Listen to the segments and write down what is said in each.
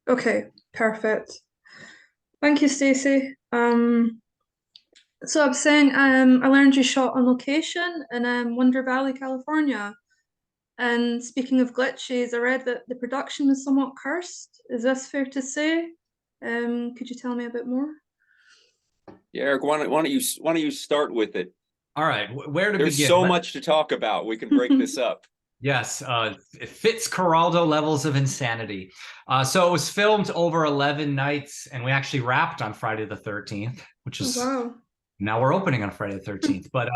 Okay, perfect. Thank you, Stacey. So I was saying, I learned you shot on location in Wonder Valley, California. And speaking of glitches, I read that the production was somewhat cursed. Is this fair to say? Could you tell me a bit more? Yeah, Eric, why don't you start with it? All right, where to There's begin? so much to talk about. We can break this up. Yes, it fits Coraldo levels of insanity. So it was filmed over 11 nights, and we actually wrapped on Friday the 13th, which Oh, is wow. now we're opening on Friday the 13th. But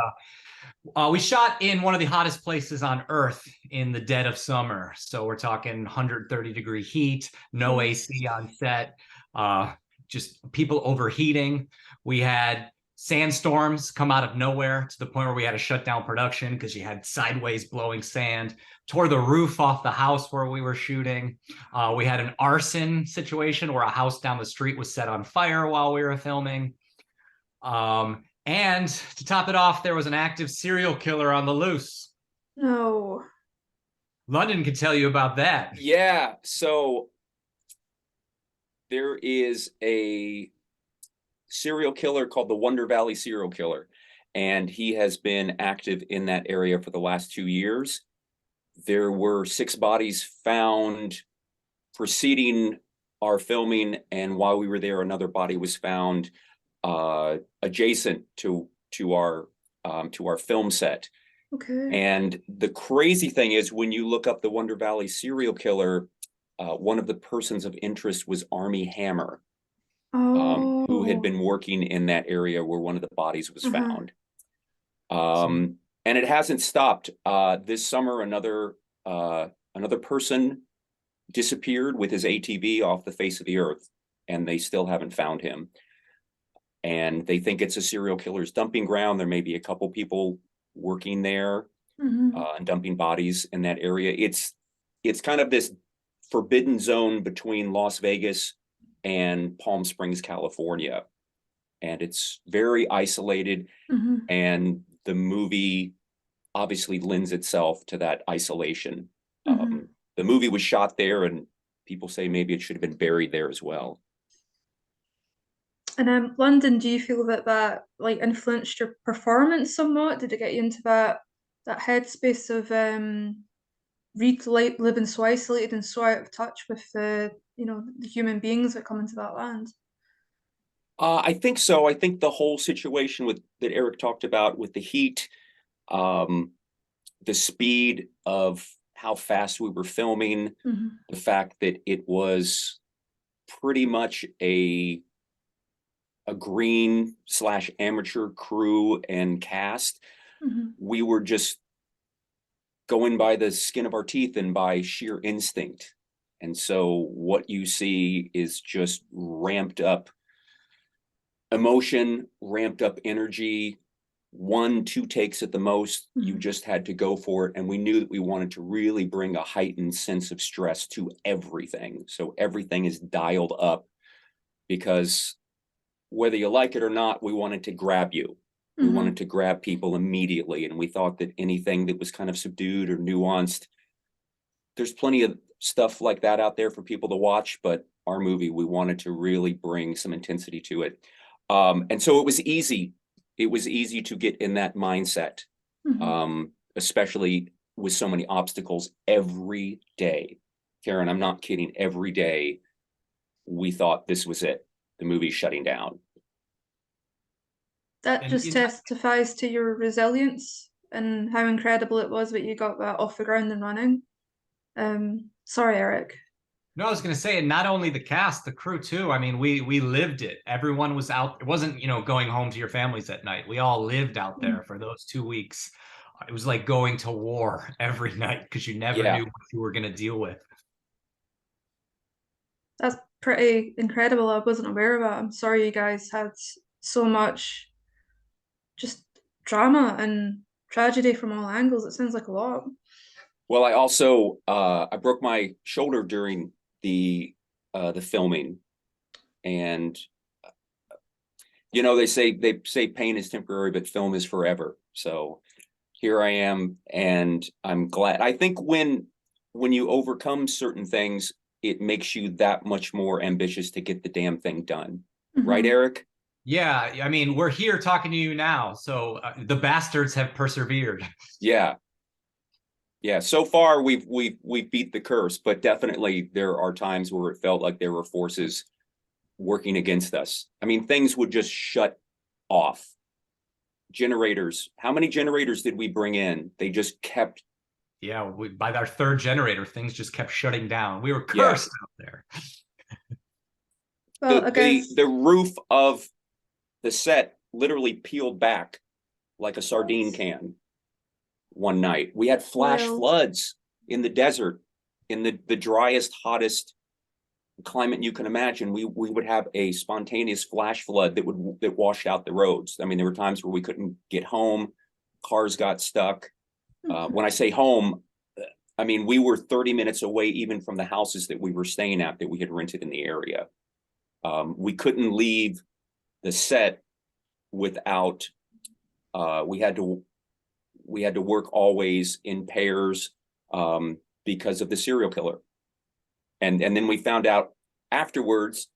we shot in one of the hottest places on Earth in the dead of summer. So we're talking 130-degree heat, no Jeez. AC on set, uh, just people overheating. We had sandstorms come out of nowhere to the point where we had to shut down production because you had sideways blowing sand, tore the roof off the house where we were shooting. We had an arson situation where a house down the street was set on fire while we were filming. And to top it off, there was an active serial killer on the loose. No. London can tell you about that. Yeah, so there is a serial killer called the Wonder Valley serial killer, and he has been active in that area for the last 2 years. There were 6 bodies found preceding our filming, and while we were there, another body was found adjacent to our film set. Okay. And the crazy thing is, when you look up the Wonder Valley serial killer, one of the persons of interest was Army Hammer, who had Oh. been working in that area where one of the bodies was Uh-huh. found. And it hasn't stopped. This summer, another person disappeared with his ATV off the face of the earth, and they still haven't found him. And they think it's a serial killer's dumping ground. There may be a couple people working there Hmm. and dumping bodies in that area. It's kind of this forbidden zone between Las Vegas and Palm Springs, California, and it's very isolated. Hmm. And the movie obviously lends itself to that isolation. Hmm. The movie was shot there, and people say maybe it should have been buried there as well. And London, do you feel that like influenced your performance somewhat? Did it get you into that headspace of living so isolated and so out of touch with the human beings that come into that land? I think so. I think the whole situation with that Eric talked about with the heat, um, the speed of how fast we were filming, Hmm. the fact that it was pretty much a green slash amateur crew and cast. Hmm. We were just going by the skin of our teeth and by sheer instinct. And so what you see is just ramped up emotion, ramped up energy, 1, 2 takes at the most. You Hmm. just had to go for it. And we knew that we wanted to really bring a heightened sense of stress to everything. So everything is dialed up because whether you like it or not, we wanted to grab you. We wanted Hmm. to grab people immediately. And we thought that anything that was kind of subdued or nuanced, there's plenty of stuff like that out there for people to watch, but our movie, we wanted to really bring some intensity to it. And so it was easy. It was easy to get in that mindset, Hmm. especially with so many obstacles every day. Karen, I'm not kidding. Every day we thought this was it. The movie's shutting down. That And just testifies to your resilience and how incredible it was that you got that off the ground and running. Sorry, Eric. no, I was going to say, and not only the cast, the crew too. I mean, we lived it. Everyone was out. It wasn't, going home to your families at night. We all lived out there for those 2 weeks. It was like going to war every night because you never Yeah. knew what you were going to deal with. That's pretty incredible. I wasn't aware of that. I'm sorry you guys had so much just drama and tragedy from all angles. It sounds like a lot. Well, I also I broke my shoulder during the filming, and they say pain is temporary, but film is forever. So here I am, and I'm glad. I think when you overcome certain things, it makes you that much more ambitious to get the damn thing done. Right, Mhm. Eric? Yeah, I mean, we're here talking to you now, so the bastards have persevered. Yeah. Yeah, so far we've beat the curse, but definitely there are times where it felt like there were forces working against us. I mean, things would just shut off. Generators, how many generators did we bring in? They just kept. Yeah, by our third generator, things just kept shutting down. We were Yeah. cursed out there. Well, I guess The roof of the set literally peeled back like a sardine can one night. We had flash wild. floods in the desert, in the driest, hottest climate you can imagine. We would have a spontaneous flash flood that washed out the roads. I mean, there were times where we couldn't get home, cars got stuck. When I say home, I mean we were 30 minutes away even from the houses that we were staying at that we had rented in the area. We couldn't leave the set without we had to work always in pairs because of the serial killer. And then we found out afterwards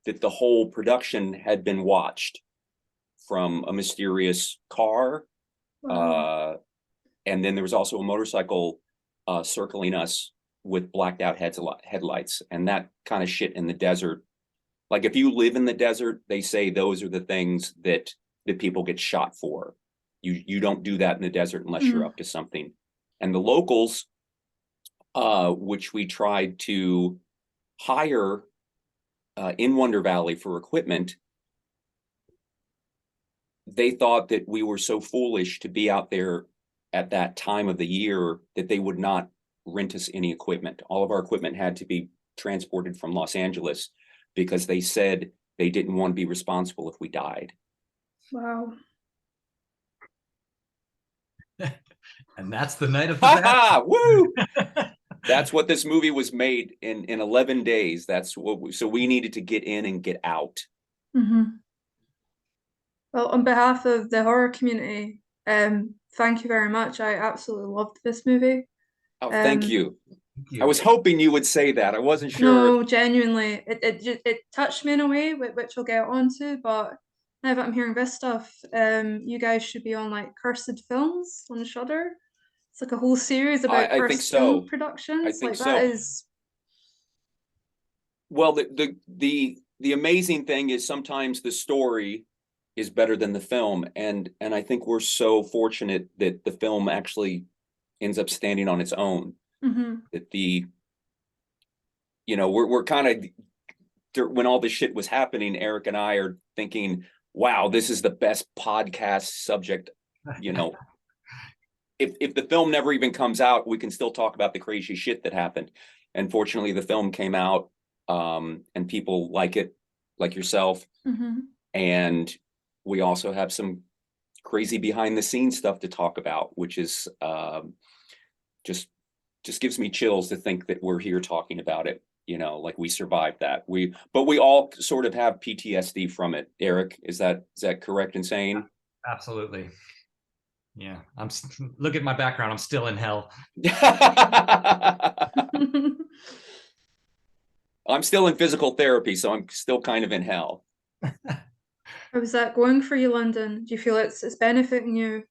that the whole production had been watched from a mysterious car. Wow. And then there was also a motorcycle circling us with blacked out headlights, and that kind of shit in the desert. Like if you live in the desert, they say those are the things that people get shot for. You don't do that in the desert unless you're up to something. And the locals, which we tried to hire in Wonder Valley for equipment, they thought that we were so foolish to be out there at that time of the year that they would not rent us any equipment. All of our equipment had to be transported from Los Angeles because they said they didn't want to be responsible if we died. Wow. And that's the night of the battle. Woo! That's what this movie was made in 11 days. That's what so we needed to get in and get out. Well, on behalf of the horror community, thank you very much. I absolutely loved this movie. Oh, thank you. Thank you. I was hoping you would say that. I wasn't sure. No, genuinely, it touched me in a way which we'll get onto. But now that I'm hearing this stuff, you guys should be on like Cursed Films on Shudder. It's like a whole series about I think cursed film so. productions. I think Like that so. is Well, the amazing thing is sometimes the story is better than the film, and I think we're so fortunate that the film actually ends up standing on its own. That we're kind of, when all this shit was happening, Eric and I are thinking, wow, this is the best podcast subject. If the film never even comes out, we can still talk about the crazy shit that happened. And fortunately, the film came out, and people like it, like yourself. And we also have some crazy behind the scenes stuff to talk about, which is just gives me chills to think that we're here talking about it. Like we survived that. But we all sort of have PTSD from it. Eric, is that correct in saying? Absolutely. Yeah, look at my background. I'm still in hell. I'm still in physical therapy, so I'm still kind of in hell. How was that going for you, London? Do you feel it's benefiting you?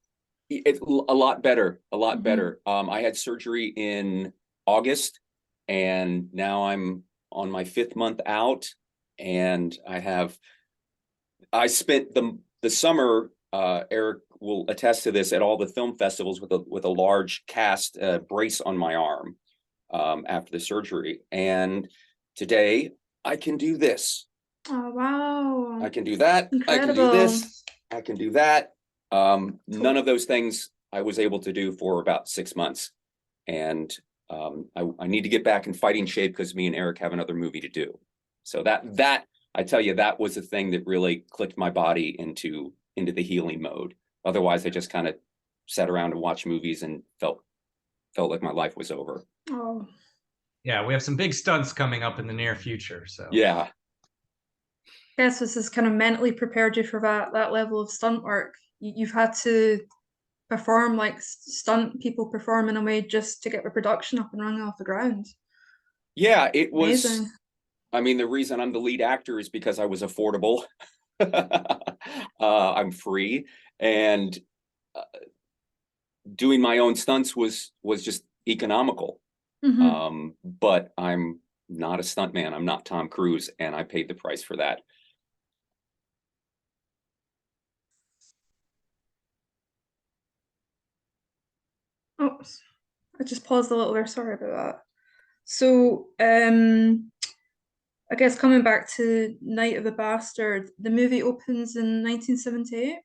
It's a lot better, a lot better. I had surgery in August, and now I'm on my 5th month out, and I spent the summer, Eric will attest to this, at all the film festivals with a large cast brace on my arm after the surgery. And today I can do this. Oh, wow. I can do that. I can do this. I can do that. None of those things I was able to do for about 6 months. And I need to get back in fighting shape because me and Eric have another movie to do. So that I tell you, that was the thing that really clicked my body into the healing mode. Otherwise, I just kind of sat around and watched movies and felt like my life was over. Oh. Yeah, we have some big stunts coming up in the near future. So yeah. I guess this has kind of mentally prepared you for that level of stunt work. You've had to perform like stunt people perform in a way just to get the production up and running off the ground. Yeah, it was. Amazing. I mean, the reason I'm the lead actor is because I was affordable. I'm free, and uh, doing my own stunts was just economical. Hmm. But I'm not a stuntman. I'm not Tom Cruise, and I paid the price for that. Oops, I just paused a little there. Sorry about that. So, I guess coming back to Night of the Bastard, the movie opens in 1978.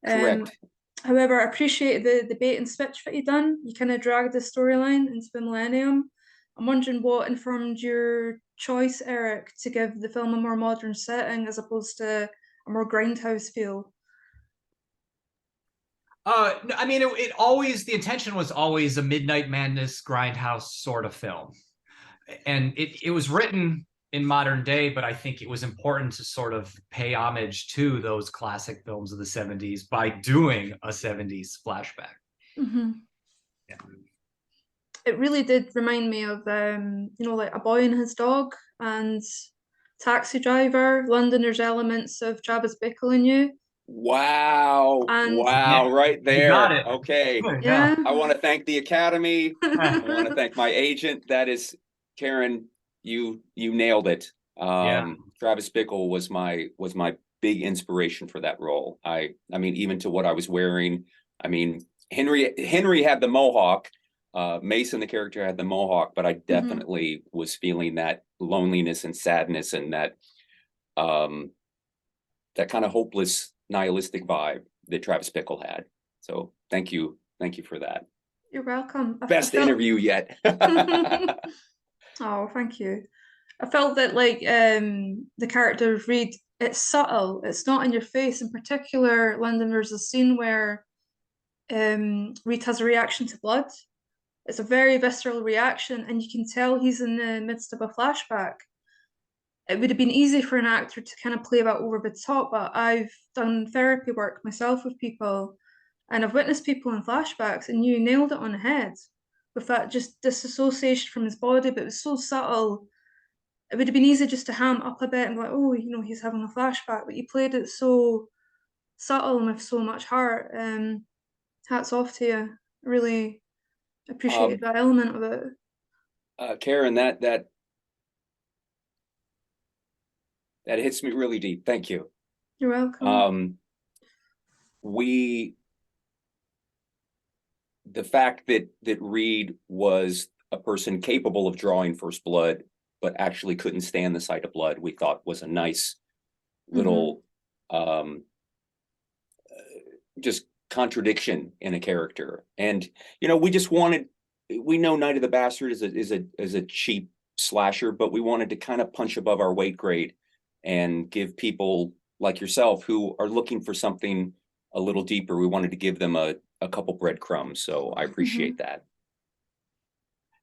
Um, Correct. However, I appreciate the bait and switch that you done. You kind of dragged the storyline into the millennium. I'm wondering what informed your choice, Eric, to give the film a more modern setting as opposed to a more grindhouse feel. No, I mean, it always, the intention was always a Midnight Madness Grindhouse sort of film. And it was written in modern day, but I think it was important to sort of pay homage to those classic films of the 70s by doing a 70s flashback. Hmm. Yeah. It really did remind me of, like A Boy and His Dog and Taxi Driver. London, there's elements of Travis Bickle in you. Wow. And Yeah, Wow. Right you got there. it. Okay. Yeah. yeah. I want to thank the Academy. I want to thank my agent. That is, Karen, you nailed it. Yeah. Travis Bickle was my big inspiration for that role. I mean, even to what I was wearing. I mean, Henry had the mohawk. Mason, the character, had the mohawk, but I Mhm. definitely was feeling that loneliness and sadness and um, that kind of hopeless, nihilistic vibe that Travis Bickle had. So thank you for that. You're welcome. I Best felt. interview yet. Oh, thank you. I felt that like the character of Reed, it's subtle. It's not in your face. In particular, Lyndon, there's a scene where Reed has a reaction to blood. It's a very visceral reaction, and you can tell he's in the midst of a flashback. It would have been easy for an actor to kind of play that over the top, but I've done therapy work myself with people, and I've witnessed people in flashbacks, and you nailed it on the head with that just disassociation from his body, but it was so subtle. It would have been easy just to ham it up a bit and be like, oh, he's having a flashback, but you played it so subtle and with so much heart. Hats off to you. Really appreciated um, that element of it. Karen, that hits me really deep. Thank you. You're welcome. Um, we the fact that Reed was a person capable of drawing first blood, but actually couldn't stand the sight of blood, we thought was a nice Hmm. little just contradiction in a character. And we just wanted, we know Night of the Bastard is a cheap slasher, but we wanted to kind of punch above our weight grade and give people like yourself who are looking for something a little deeper, we wanted to give them a couple breadcrumbs. So I appreciate Hmm. that.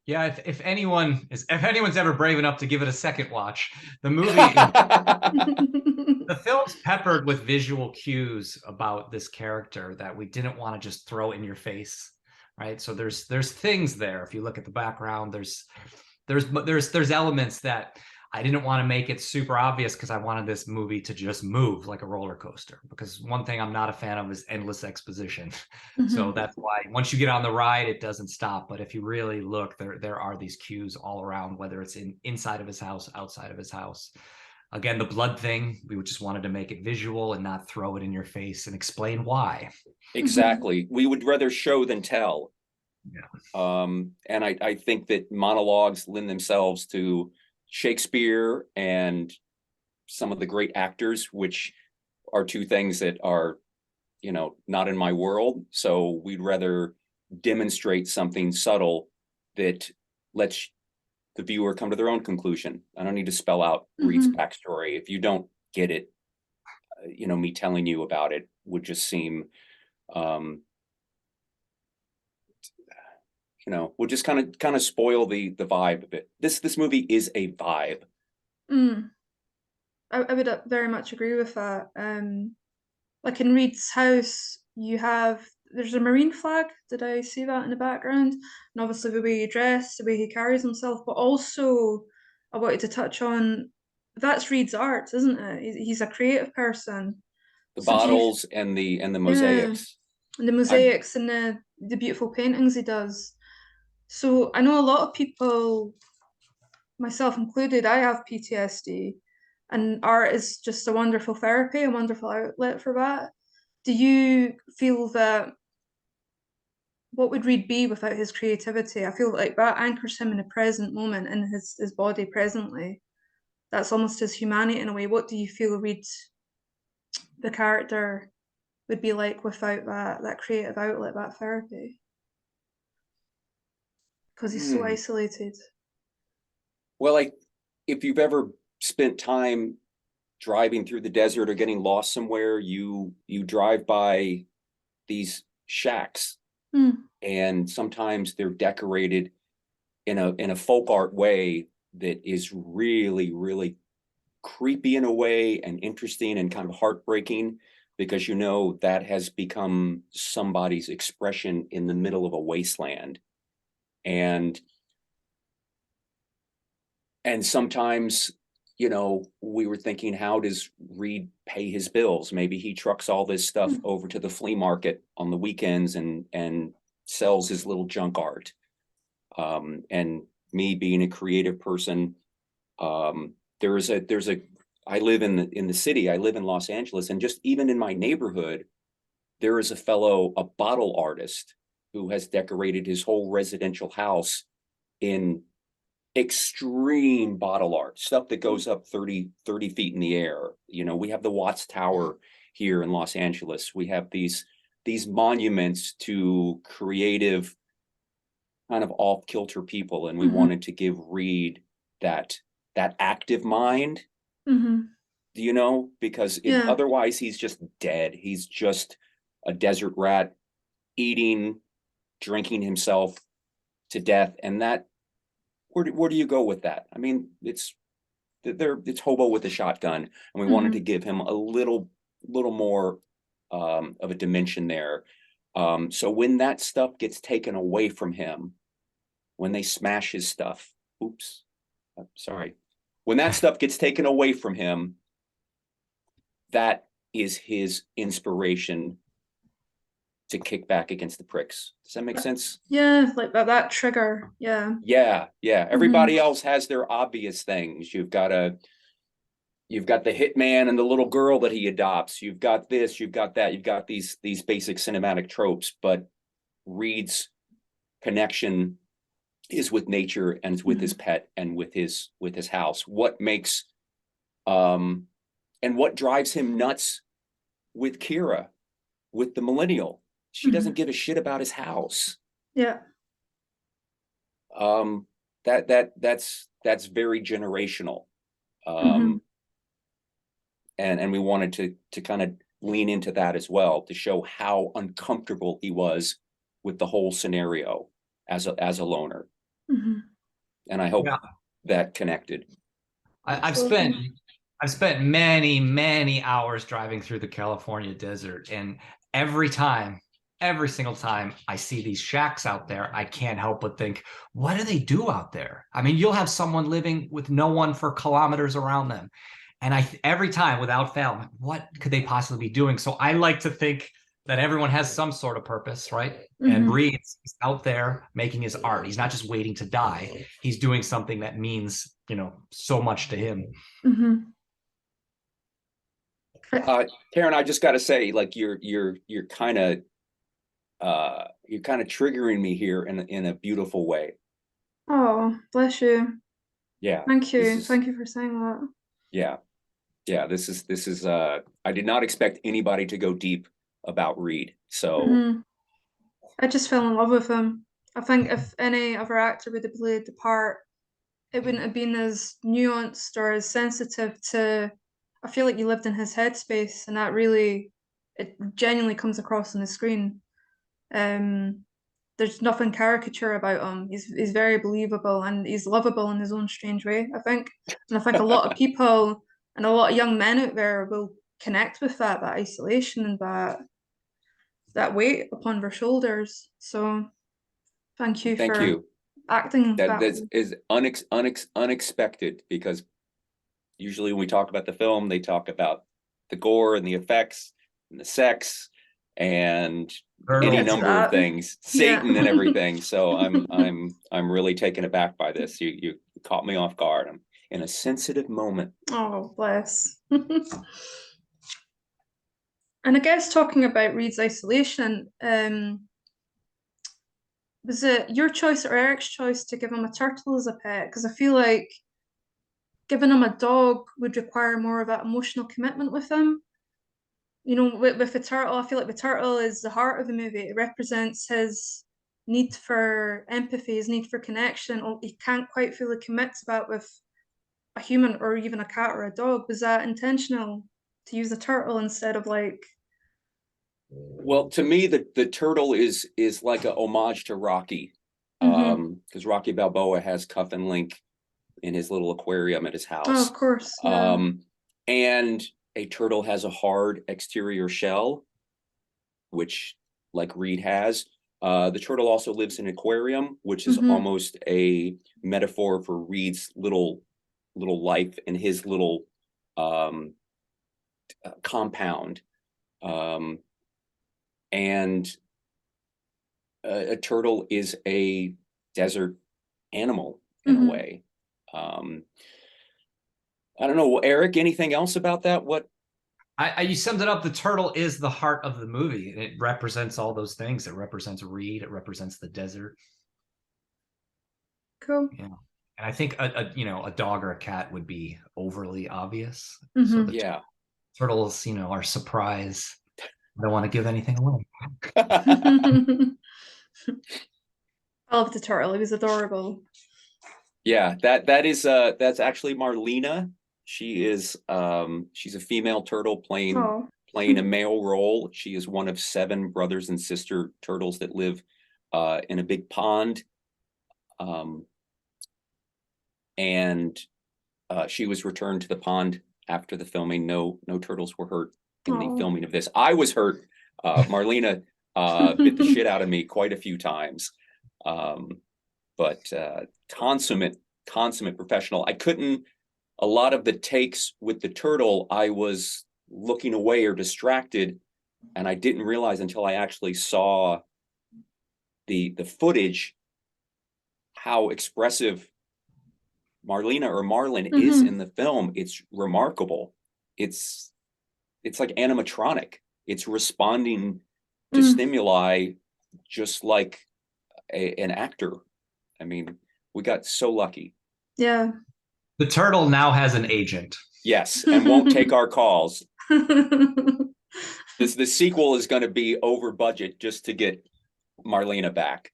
Yeah, if anyone's ever brave enough to give it a second watch, the movie the film's peppered with visual cues about this character that we didn't want to just throw in your face, right? So there's things there. If you look at the background, there's elements that I didn't want to make it super obvious because I wanted this movie to just move like a roller coaster. Because one thing I'm not a fan of is endless exposition. So Hmm. that's why once you get on the ride, it doesn't stop. But if you really look, there are these cues all around, whether it's inside of his house, outside of his house. Again, the blood thing, we just wanted to make it visual and not throw it in your face and explain why. Hmm. Exactly. We would rather show than tell. Yeah. And I think that monologues lend themselves to Shakespeare and some of the great actors, which are two things that are, not in my world. So we'd rather demonstrate something subtle that lets the viewer come to their own conclusion. I don't need to spell out Reed's Hmm. backstory. If you don't get it, me telling you about it would just seem, um, would just kind of spoil the vibe of it. This movie is a vibe. Mm. I would very much agree with that. Like in Reed's house, you have there's a marine flag. Did I see that in the background? And obviously the way he dressed, the way he carries himself, but also I wanted to touch on that's Reed's art, isn't it? He's a creative person. The So do you, bottles and the yeah, mosaics. and the I mosaics and the beautiful paintings he does. So I know a lot of people, myself included, I have PTSD, and art is just a wonderful therapy, a wonderful outlet for that. Do you feel that what would Reed be without his creativity? I feel like that anchors him in the present moment in his body presently. That's almost his humanity in a way. What do you feel Reed, the character, would be like without that creative outlet, that therapy? Because he's so Hmm. isolated. Well, if you've ever spent time driving through the desert or getting lost somewhere, you drive by these shacks, Hmm. and sometimes they're decorated in a folk art way that is really, really creepy in a way, and interesting and kind of heartbreaking, because you know that has become somebody's expression in the middle of a wasteland. And sometimes, we were thinking, how does Reed pay his bills? Maybe he trucks all this stuff Hmm. over to the flea market on the weekends and sells his little junk art. And me being a creative person, there's a I live in the city. I live in Los Angeles, and just even in my neighborhood, there is a bottle artist who has decorated his whole residential house in extreme bottle art, stuff that goes up 30 feet in the air. We have the Watts Tower here in Los Angeles. We have these monuments to creative, kind of off kilter people, and we Mm-hmm. wanted to give Reed that active mind, Mm-hmm. because Yeah. otherwise he's just dead. He's just a desert rat, eating, drinking himself to death. And that, where do you go with that? I mean, it's hobo with a shotgun, and we wanted to Mm-hmm. give him a little more of a dimension there. So when that stuff gets taken away from him, when they smash his stuff, oops, sorry, when that stuff gets taken away from him, that is his inspiration to kick back against the pricks. Does that make sense? Yeah, like that trigger. Yeah. Yeah, yeah. Mm-hmm. Everybody else has their obvious things. You've got the hitman and the little girl that he adopts. You've got this, you've got that, you've got these basic cinematic tropes, but Reed's connection is with nature, and it's with his Mm-hmm. pet, and with his house. What makes and what drives him nuts with Kira, with the millennial? She Mm-hmm. doesn't give a shit about his house. Yeah. Um, that's very generational. Mm-hmm. Um, and we wanted to kind of lean into that as well, to show how uncomfortable he was with the whole scenario as a loner. Mm-hmm. And I hope Yeah, that connected. I've spent Absolutely. I've spent many, many hours driving through the California desert, and every time, every single time I see these shacks out there, I can't help but think, what do they do out there? I mean, you'll have someone living with no one for kilometers around them. And every time, without fail, I'm like, what could they possibly be doing? So I like to think that everyone has some sort of purpose, right? And Mm-hmm. Reed's out there making his art. He's not just waiting to die. He's doing something that means, so much to him. Mm-hmm. Karen, I just got to say, like, you're kind of triggering me here in a beautiful way. Oh, bless you. Yeah, Thank this you. is Thank you for saying that. yeah, yeah. This is I did not expect anybody to go deep about Reed. So Mm-hmm. I just fell in love with him. I think if any other actor would have played the part, it wouldn't have been as nuanced or as sensitive to. I feel like you lived in his headspace, and that really, it genuinely comes across on the screen. Um, there's nothing caricature about him. He's very believable and he's lovable in his own strange way, I think. And I think a lot of people and a lot of young men out there will connect with that isolation and that weight upon their shoulders. So thank you Thank for you. acting that That way. is unexpected, because usually when we talk about the film, they talk about the gore and the effects and the sex and We'll any get to number of that. things, Yeah. Satan and everything. So I'm really taken aback by this. You caught me off guard. I'm in a sensitive moment. Oh, bless. And I guess talking about Reed's isolation, was it your choice or Eric's choice to give him a turtle as a pet? Because I feel like giving him a dog would require more of that emotional commitment with him. You know, with the turtle, I feel like the turtle is the heart of the movie. It represents his need for empathy, his need for connection. He can't quite fully commit to that with a human or even a cat or a dog. Was that intentional to use a turtle instead of like? Well, to me, the turtle is like a homage to Rocky, because Rocky Balboa has Cuff and Link in his little aquarium at his Oh, house. of course. Yeah. And a turtle has a hard exterior shell, which like Reed has. The turtle also lives in an aquarium, which is almost a metaphor for Reed's little life and his little compound. And a turtle is a desert animal in a way. I don't know, Eric, anything else about that? What? You summed it up. The turtle is the heart of the movie. It represents all those things. It represents Reed. It represents the desert. Cool. Yeah. And I think a dog or a cat would be overly obvious. So the turtles, are surprised. They don't want to give anything away. I love the turtle. He was adorable. Yeah, that's actually Marlena. She is she's a female turtle playing a male role. She is one of 7 brothers and sister turtles that live in a big pond. And she was returned to the pond after the filming. No turtles were hurt in the filming of this. I was hurt. Marlena bit the shit out of me quite a few times. But consummate professional. A lot of the takes with the turtle, I was looking away or distracted, and I didn't realize until I actually saw the footage how expressive Marlena or Marlin is in the film. It's remarkable. It's like animatronic. It's responding to stimuli just like an actor. I mean, we got so lucky. Yeah. The turtle now has an agent. Yes, and won't take our calls. The sequel is going to be over budget just to get Marlena back.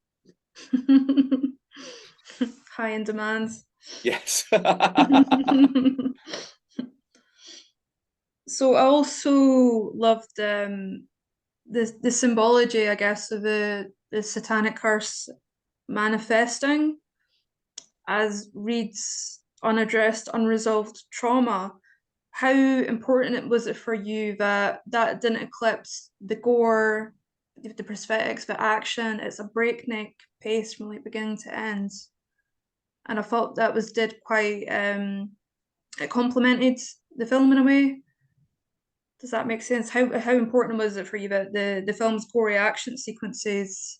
High in demand. Yes. So I also loved the symbology, I guess, of the satanic curse manifesting as Reed's unaddressed, unresolved trauma. How important was it for you that didn't eclipse the gore, the prosthetics, the action? It's a breakneck pace from like beginning to end, and I thought that did quite it complemented the film in a way. Does that make sense? How important was it for you that the film's gory action sequences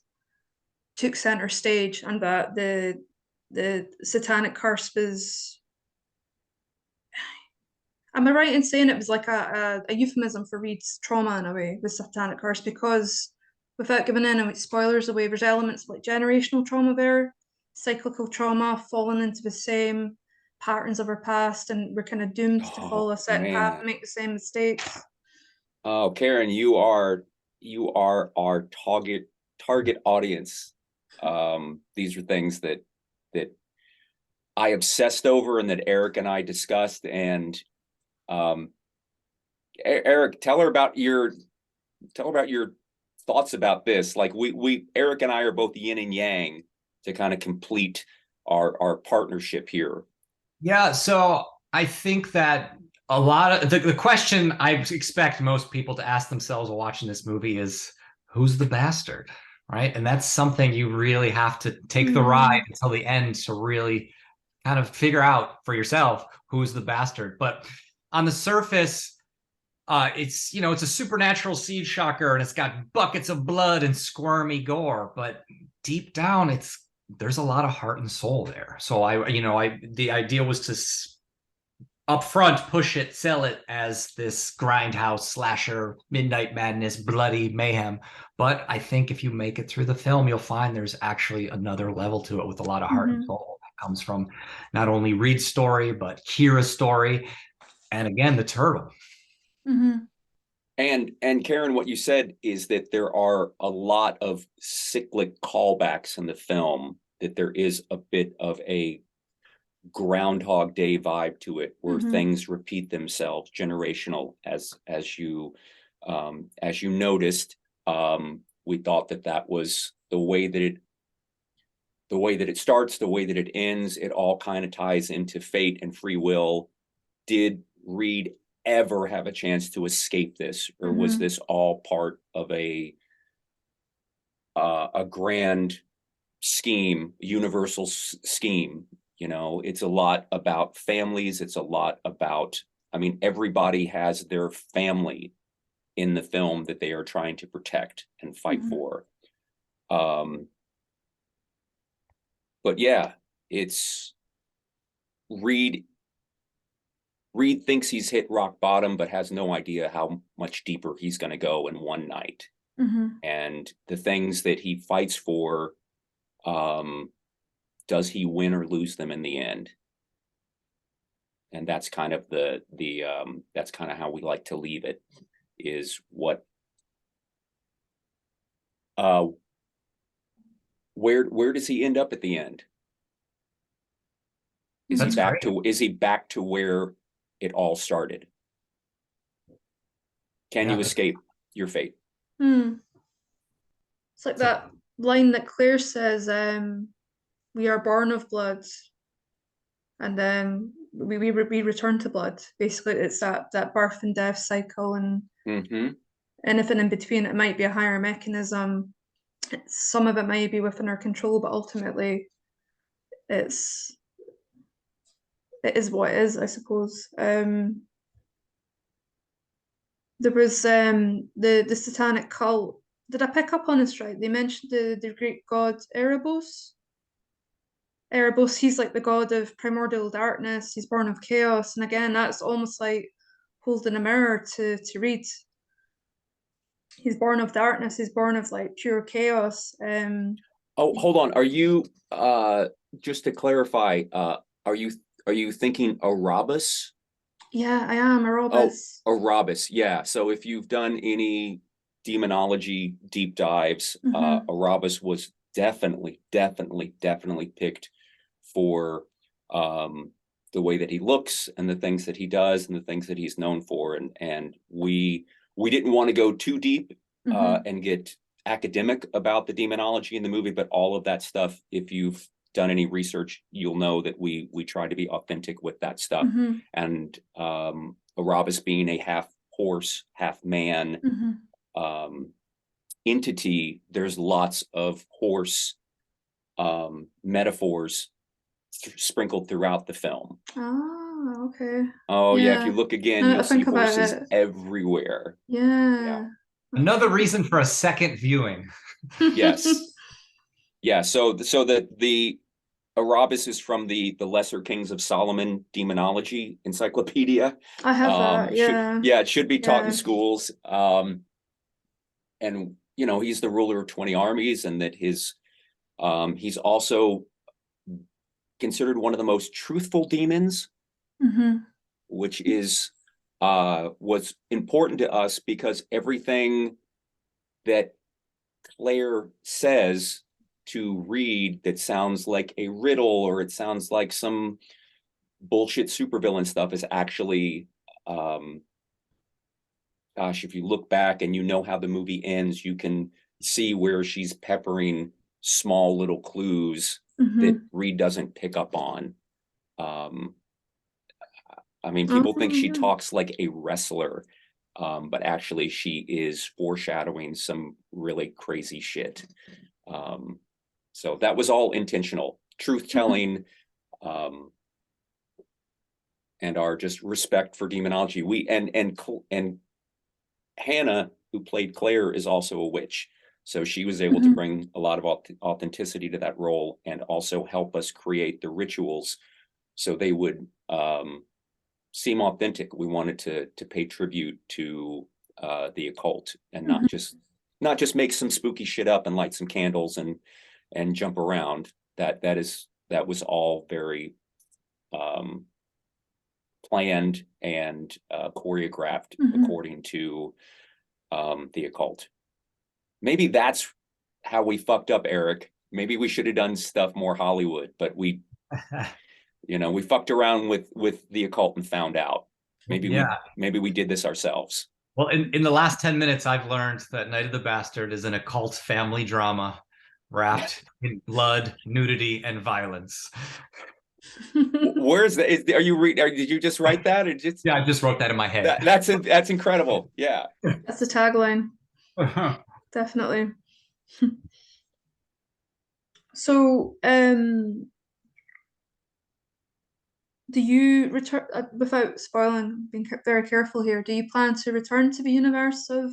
took center stage, and that the satanic curse was? Am I right in saying it was like a euphemism for Reed's trauma in a way, with satanic curse? Because without giving any spoilers away, there's elements of like generational trauma there, cyclical trauma, falling into the same patterns of our past, and we're kind of doomed to follow a certain path and make the same mistakes. Oh, Karen, you are our target audience. These are things that I obsessed over and that Eric and I discussed. And Eric, tell about your thoughts about this. Like Eric and I are both yin and yang to kind of complete our partnership here. Yeah, so I think that a lot of the question I expect most people to ask themselves while watching this movie is, who's the bastard, right? And that's something you really have to take the ride Mm-hmm. until the end to really kind of figure out for yourself who's the bastard. But on the surface, it's, you know, it's a supernatural seed shocker and it's got buckets of blood and squirmy gore, but deep down there's a lot of heart and soul there. So the idea was to up front push it, sell it as this grindhouse slasher, midnight madness, bloody mayhem. But I think if you make it through the film, you'll find there's actually another level to it with a lot of heart and Mm-hmm. soul that comes from not only Reed's story, but Kira's story, and again, the turtle. Mm-hmm. And Karen, what you said is that there are a lot of cyclic callbacks in the film, that there is a bit of a Groundhog Day vibe to it, where Mm-hmm. things repeat themselves, generational, as you noticed. We thought that was the way that it starts, the way that it ends. It all kind of ties into fate and free will. Did Reed ever have a chance to escape this, or was Mm-hmm. this all part of a grand scheme, universal scheme? You know, it's a lot about families. It's a lot about, I mean, everybody has their family in the film that they are trying to protect and fight Mm-hmm. for. But yeah, it's Reed. Reed thinks he's hit rock bottom, but has no idea how much deeper he's going to go in one night. Mm-hmm. And the things that he fights for, does he win or lose them in the end? And that's kind of that's kind of how we like to leave it, is what where does he end up at the end? Is he That's back great. to where it all started? Can Yeah, you escape your fate? Mm. It's like so that line that Claire says, we are born of blood, and we return to blood. Basically, it's that birth and death cycle, and Mm-hmm. anything in between. It might be a higher mechanism. Some of it might be within our control, but ultimately, it's it is what it is, I suppose. There was the satanic cult. Did I pick up on this right? They mentioned the Greek god Erebos. Erebos, he's like the god of primordial darkness. He's born of chaos, and again, that's almost like holding a mirror to Reed. He's born of darkness. He's born of like pure chaos. Oh, hold on. Are you just to clarify? Are you thinking Arabus? Yeah, I am Oh, Erebos. Arabus. Yeah. So if you've done any demonology deep dives, Mm-hmm. Arabus was definitely picked for the way that he looks and the things that he does and the things that he's known for. And we didn't want to go too deep Mm-hmm. and get academic about the demonology in the movie, but all of that stuff, if you've done any research, you'll know that we try to be authentic with that stuff. Mm-hmm. And Arabus being a half horse, half man Mm-hmm. entity, there's lots of horse metaphors sprinkled throughout the film. Ah, okay. Oh yeah, if you Yeah. look again, Now that you'll I see think about horses it. everywhere. Yeah. Yeah. another Okay. reason for a second viewing. Yes. Yeah. So the Arabis is from the Lesser Kings of Solomon Demonology Encyclopedia. I have that, yeah. It should be taught in Yeah. schools. And you know, he's the ruler of 20 armies, and that he's also considered one of the most truthful demons, Mm-hmm. which is was important to us because everything that Claire says to Reed that sounds like a riddle, or it sounds like some bullshit supervillain stuff, is actually gosh, if you look back and you know how the movie ends, you can see where she's peppering small little clues that Mm-hmm. Reed doesn't pick up on. I mean, Oh, people think she yeah. talks like a wrestler. but actually she is foreshadowing some really crazy shit. So that was all intentional, truth telling, and our just respect for demonology. And Hannah, who played Claire, is also a witch. So she was able to bring a lot of authenticity to that role and also help us create the rituals so they would seem authentic. We wanted to pay tribute to the occult and not just make some spooky shit up and light some candles and jump around. That was all very planned and choreographed according to the occult. Maybe that's how we fucked up, Erik. Maybe we should have done stuff more Hollywood, but we fucked around with the occult and found out. Maybe we did this ourselves. Well, in the last 10 minutes, I've learned that Night of the Bastard is an occult family drama wrapped in blood, nudity, and violence. Where's that? Did you just write that? Or just Yeah, I just wrote that in my head. That's incredible. Yeah. That's the tagline. Definitely. So, do you return, without spoiling, being very careful here, do you plan to return to the universe of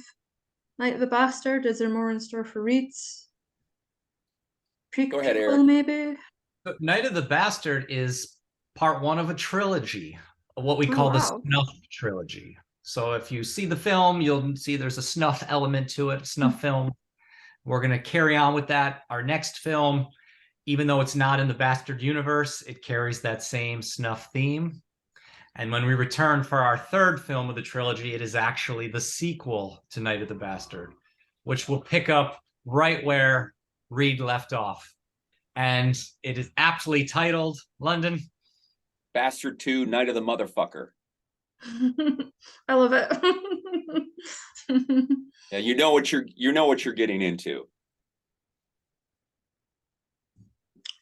Night of the Bastard? Is there more in store for Reeds? Go ahead, Prequel, Erik. maybe? Night of the Bastard is part one of a trilogy, what we call the Snuff trilogy. So if you see the film, you'll see there's a snuff element to it, snuff film. We're going to carry on with that. Our next film, even though it's not in the Bastard universe, it carries that same snuff theme. And when we return for our third film of the trilogy, it is actually the sequel to Night of the Bastard, which will pick up right where Reed left off. And it is aptly titled, London, Bastard 2, Night of the Motherfucker. I love it. Yeah, you know what you're getting into.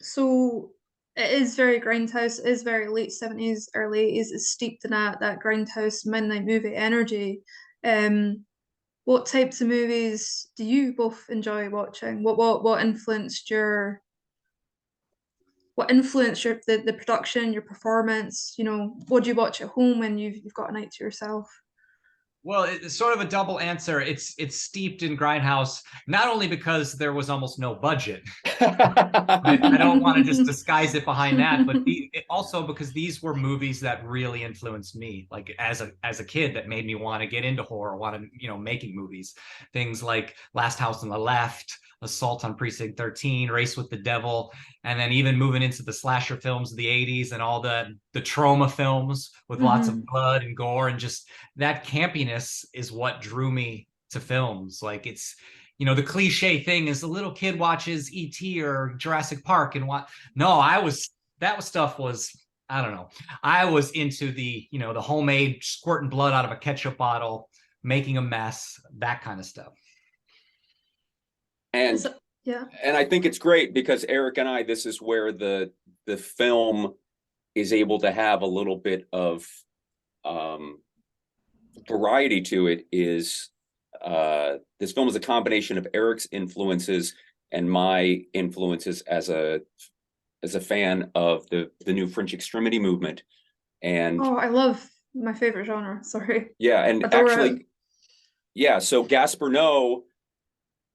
So it is very Grindhouse, it is very late 70s, early 80s, it's steeped in that Grindhouse midnight movie energy. What types of movies do you both enjoy watching? What influenced the production, your performance? What do you watch at home when you've got a night to yourself? Well, it's sort of a double answer. It's steeped in Grindhouse, not only because there was almost no budget. I don't want to just disguise it behind that, but also because these were movies that really influenced me, like as a kid, that made me want to get into horror, making movies. Things like Last House on the Left, Assault on Precinct 13, Race with the Devil, and then even moving into the slasher films of the 80s and all the trauma films with lots of blood and gore, and just that campiness is what drew me to films. Like, it's, the cliche thing is the little kid watches E.T. or Jurassic Park and what? No, stuff was, I don't know. I was into the homemade squirting blood out of a ketchup bottle, making a mess, that kind of stuff. And I think it's great because Erik and I, this is where the film is able to have a little bit of variety to it. Is this film is a combination of Erik's influences and my influences as a fan of the new French extremity movement. And I love my favorite genre. Sorry. Yeah, and actually, yeah. So Gaspar Noé,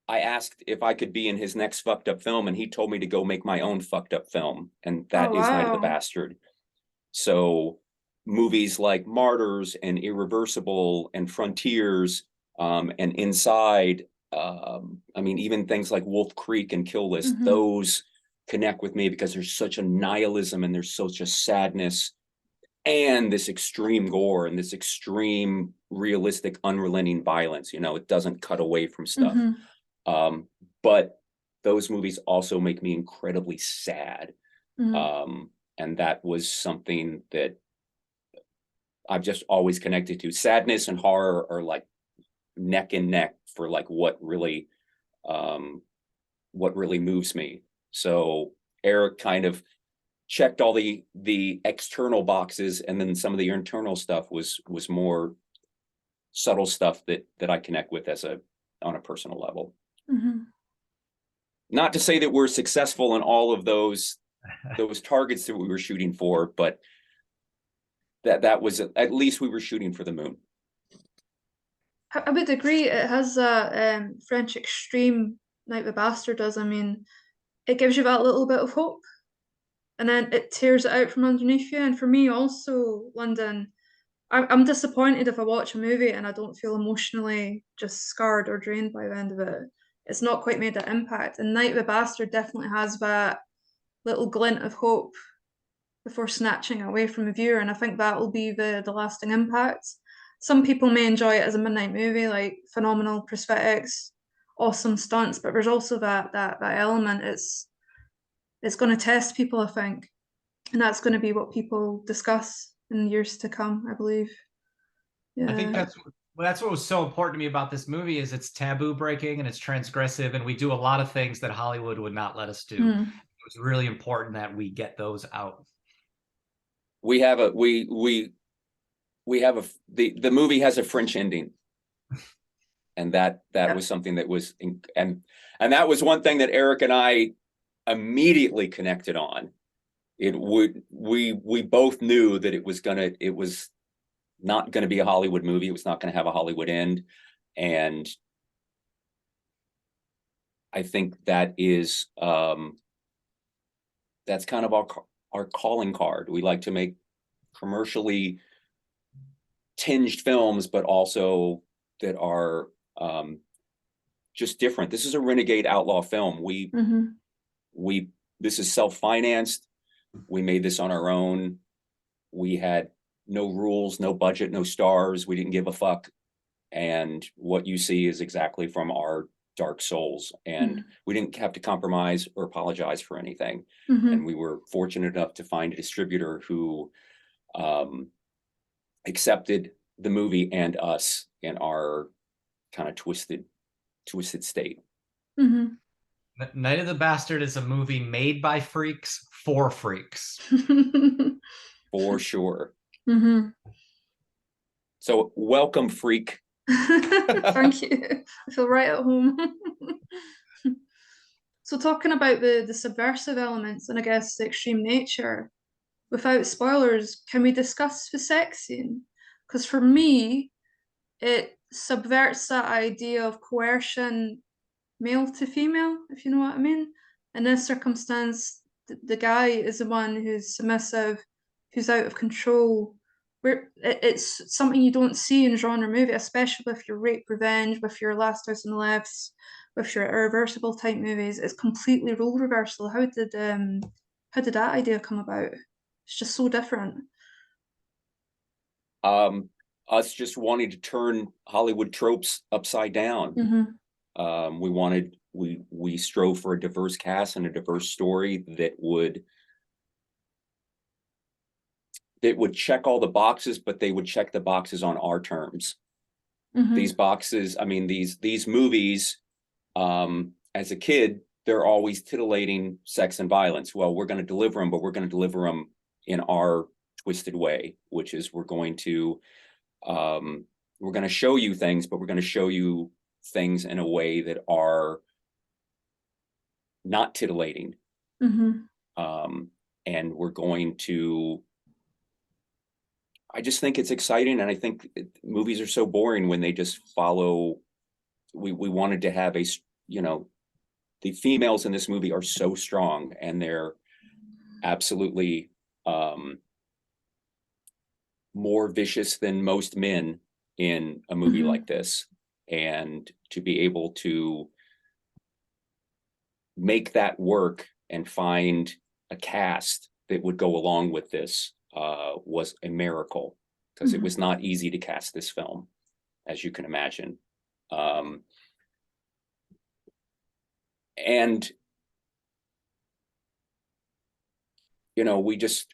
I asked if I could be in his next fucked up film, and he told me to go make my own fucked up film, and that is Night of the Bastard. So movies like Martyrs and Irreversible and Frontiers, and Inside, even things like Wolf Creek and Kill List, those connect with me because there's such a nihilism and there's such a sadness and this extreme gore and this extreme realistic unrelenting violence. It doesn't cut away from stuff. But those movies also make me incredibly sad. And that was something that I've just always connected to. Sadness and horror are like neck and neck for like what really moves me. So Erik kind of checked all the external boxes, and then some of the internal stuff was more subtle stuff that I connect with on a personal level. Mm-hmm. Not to say that we're successful in all of those targets that we were shooting for, but that was, at least we were shooting for the moon. I would agree. It has that French extreme like the Bastard does. I mean, it gives you that little bit of hope, and then it tears it out from underneath you. And for me, also, London, I'm disappointed if I watch a movie and I don't feel emotionally just scarred or drained by the end of it. It's not quite made that impact. And Night of the Bastard definitely has that little glint of hope before snatching away from the viewer, and I think that will be the lasting impact. Some people may enjoy it as a midnight movie, like phenomenal prosthetics, awesome stunts, but there's also that element. It's going to test people, I think, and that's going to be what people discuss in years to come, I believe. I think Yeah. that's what was so important to me about this movie is it's taboo breaking and it's transgressive, and we do a lot of things that Hollywood would not let us do. Mm. It was really important that we get those out. We have a we have the movie has a French ending, and that was something that was and that was one thing that Erik and I immediately connected on. We both knew that it was not gonna be a Hollywood movie. It was not gonna have a Hollywood end, and I think that is that's kind of our calling card. We like to make commercially tinged films, but also that are just different. This is a renegade outlaw film. This is self-financed. We made this on our own. We had no rules, no budget, no stars. We didn't give a fuck. And what you see is exactly from our dark souls. And we didn't have to compromise or apologize for anything. And we were fortunate enough to find a distributor who accepted the movie and us in our kind of twisted state. Night of the Bastard is a movie made by freaks for freaks. For sure. So welcome, freak. Thank you. I feel right at home. So talking about the subversive elements and I guess the extreme nature, without spoilers, can we discuss the sex scene? Because for me, it subverts that idea of coercion, male to female, if you know what I mean. In this circumstance, the guy is the one who's submissive, who's out of control. Where it's something you don't see in genre movie, especially with your rape revenge, with your Last House on the Left, with your irreversible type movies. It's completely role reversal. How did that idea come about? It's just so different. Us just wanting to turn Hollywood tropes upside down. We strove for a diverse cast and a diverse story that would check all the boxes, but they would check the boxes on our terms. These boxes, I mean, these movies, as a kid, they're always titillating sex and violence. Well, we're going to deliver them, but we're going to deliver them in our twisted way, which is we're going to show you things, but we're going to show you things in a way that are not titillating. And we're going to, I just think it's exciting. And I think movies are so boring when they just follow. We wanted to have the females in this movie are so strong and they're absolutely more vicious than most men in a movie like this. And to be able to make that work and find a cast that would go along with this was a miracle, because it was not easy to cast this film, as you can imagine. And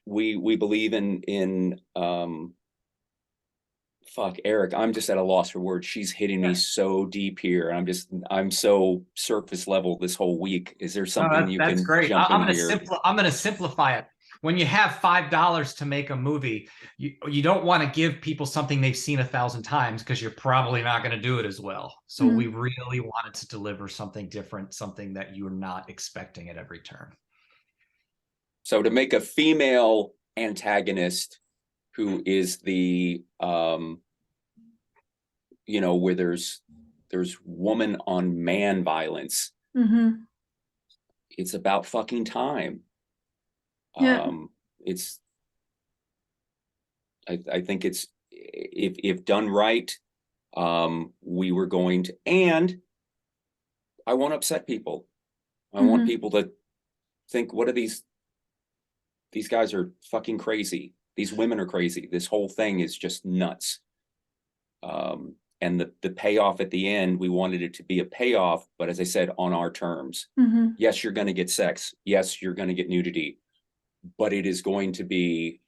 we believe in fuck, Erik, I'm just at a loss for words. She's hitting me so deep here. I'm so surface level this whole week. Is there something you that's can great. jump I'm in gonna here? I'm gonna simplify it. when you have $5 to make a movie, you don't want to give people something they've seen 1,000 times because you're probably not going to do it as well. So we really wanted to deliver something different, something that you're not expecting at every turn. So to make a female antagonist who is the you know, where there's woman on man violence, it's about fucking time. Yeah. It's I think it's, if done right, we were going to, and I won't upset people. I want people to think, what are these guys are fucking crazy. These women are crazy. This whole thing is just nuts. And the payoff at the end, we wanted it to be a payoff, but as I said, on our terms. Yes, you're going to get sex. Yes, you're going to get nudity, but it is going to be,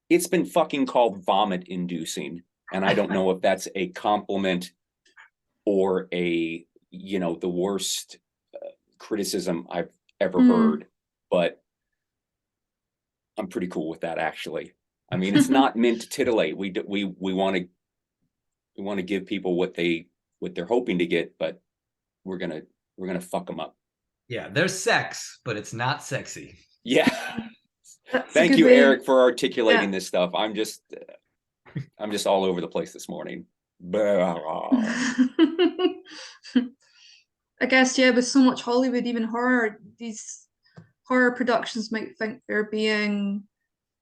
it's been fucking called vomit inducing. And I don't know if that's a compliment or a, you know, the worst criticism I've ever heard, but I'm pretty cool with that, actually. I mean, it's not meant to titillate. We want to give people what they're hoping to get, but we're gonna fuck them up. Yeah, there's sex, but it's not sexy. Yeah. That's Thank you, Eric, for articulating this stuff. I'm just all over the place this morning. I guess, yeah, with so much Hollywood, even horror, these horror productions might think they're being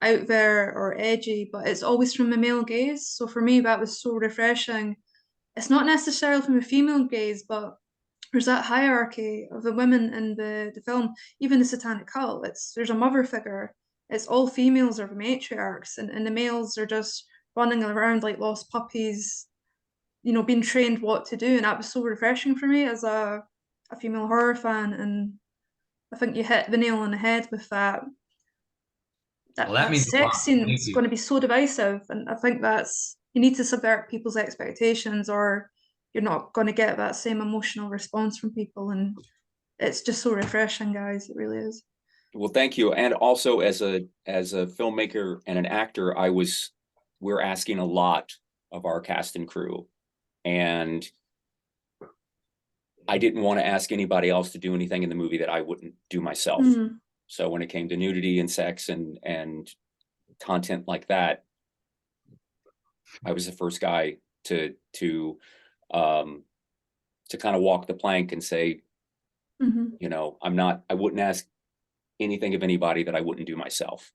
out there or edgy, but it's always from a male gaze. So for me, that was so refreshing. It's not necessarily from a female gaze, but there's that hierarchy of the women in the film. Even the Satanic Cult, there's a mother figure. It's all females are the matriarchs, and the males are just running around like lost puppies, you know, being trained what to do. And that was so refreshing for me as a female horror fan. And I think you hit the nail on the head with that. That means sex scene is going to be so divisive, and I think that's, you need to subvert people's expectations, or you're not going to get that same emotional response from people. And it's just so refreshing, guys. It really is. Well, thank you. And also, as a filmmaker and an actor, we're asking a lot of our cast and crew, and I didn't want to ask anybody else to do anything in the movie that I wouldn't do myself. So when it came to nudity and sex and content like that, I was the first guy to kind of walk the plank and say, you know, I wouldn't ask anything of anybody that I wouldn't do myself.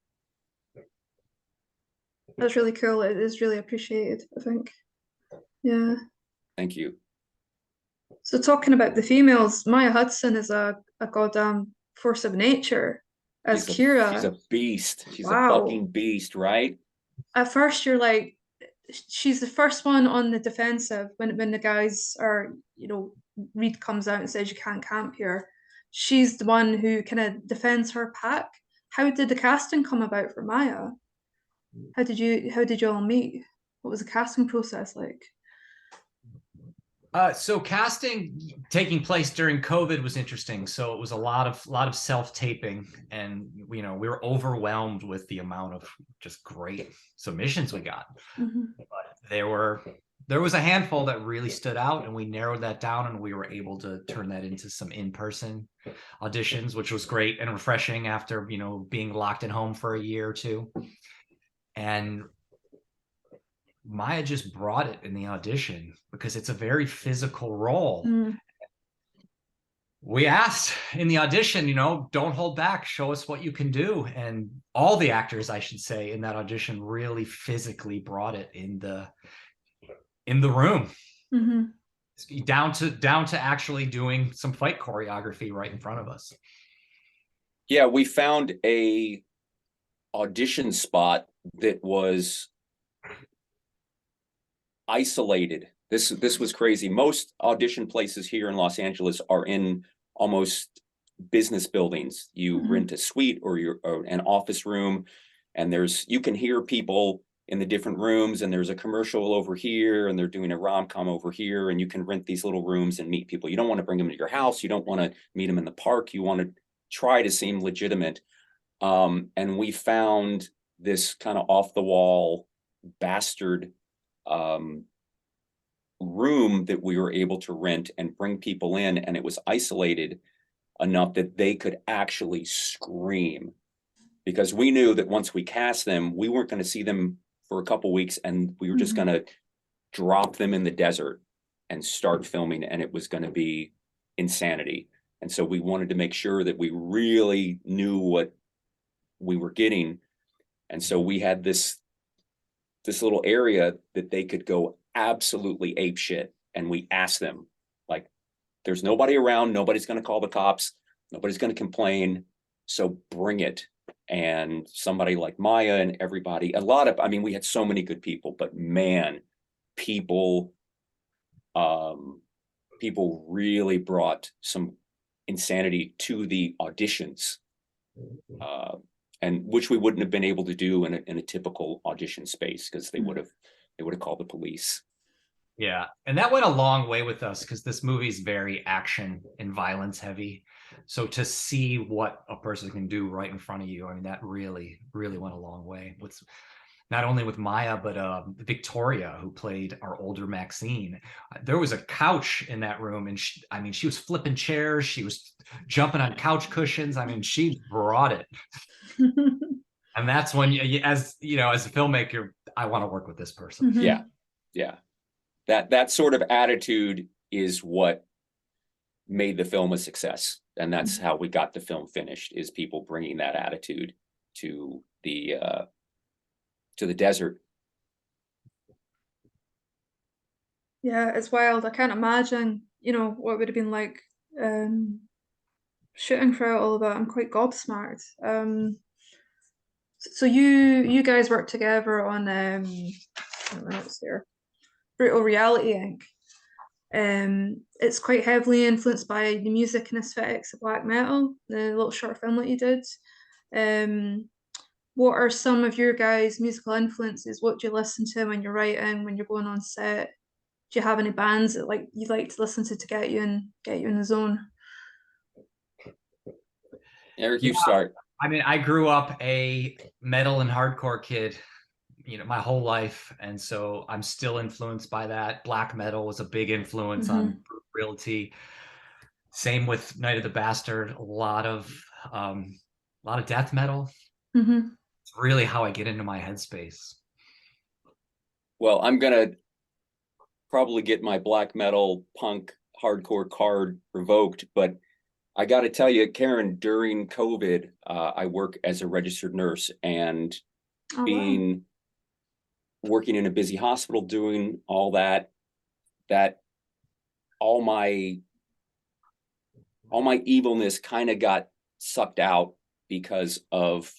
That's really cool. It is really appreciated, I think. Yeah. Thank you. So talking about the females, Maya Hudson is a goddamn force of nature as Kira. She's a beast. She's a Wow. fucking beast, right? At first you're like, she's the first one on the defensive when the guys are, you know, Reed comes out and says you can't camp here. She's the one who kind of defends her pack. How did the casting come about for Maya? How did you all meet? What was the casting process like? So casting taking place during COVID was interesting. So it was a lot of self-taping, and you know, we were overwhelmed with the amount of just great submissions we got. But there was a handful that really stood out, and we narrowed that down, and we were able to turn that into some in-person auditions, which was great and refreshing after, you know, being locked at home for a year or two. And Maya just brought it in the audition because it's a very physical role. We asked in the audition, you know, don't hold back, show us what you can do. And all the actors, I should say, in that audition really physically brought it in the room. Down to actually doing some fight choreography right in front of us. Yeah, we found a audition spot that was isolated. This was crazy. Most audition places here in Los Angeles are in almost business buildings. You rent a suite or an office room, and you can hear people in the different rooms, and there's a commercial over here, and they're doing a rom-com over here, and you can rent these little rooms and meet people. You don't want to bring them to your house. You don't want to meet them in the park. You want to try to seem legitimate. And we found this kind of off the wall bastard room that we were able to rent and bring people in, and it was isolated enough that they could actually scream, because we knew that once we cast them, we weren't going to see them for a couple weeks, and we were just going to drop them in the desert and start filming, and it was going to be insanity. And so we wanted to make sure that we really knew what we were getting. And so we had this little area that they could go absolutely ape shit. And we asked them, like, there's nobody around, nobody's going to call the cops, nobody's going to complain, so bring it. And somebody like Maya and everybody, we had so many good people, but man, people really brought some insanity to the auditions, and which we wouldn't have been able to do in a typical audition space, because they would have called the police. Yeah, and that went a long way with us, because this movie's very action and violence heavy. So to see what a person can do right in front of you, I mean, that really, really went a long way with not only with Maya, but Victoria, who played our older Maxine. There was a couch in that room, and she was flipping chairs, she was jumping on couch cushions. I mean, she brought it. And that's when, as a filmmaker, I want to work with this person. Yeah. That sort of attitude is what made the film a success, and that's how we got the film finished, is people bringing that attitude to the desert. Yeah, it's wild. I can't imagine, what it would have been like shooting throughout all of that. I'm quite gobsmacked. So you guys worked together on what's here? Brutal Reality Inc. It's quite heavily influenced by the music and aesthetics of black metal, the little short film that you did. What are some of your guys' musical influences? What do you listen to when you're writing, when you're going on set? Do you have any bands that you like to listen to get you in the zone? Eric, you start. I mean, I grew up a metal and hardcore kid, my whole life, and so I'm still influenced by that. Black metal was a big influence on Realty. Same with Night of the Bastard. A lot of death metal. It's really how I get into my headspace. Well, I'm gonna probably get my black metal punk hardcore card revoked, but I got to tell you, Karen, during COVID, I work as a registered nurse, and working in a busy hospital, doing all that all my evilness kind of got sucked out because of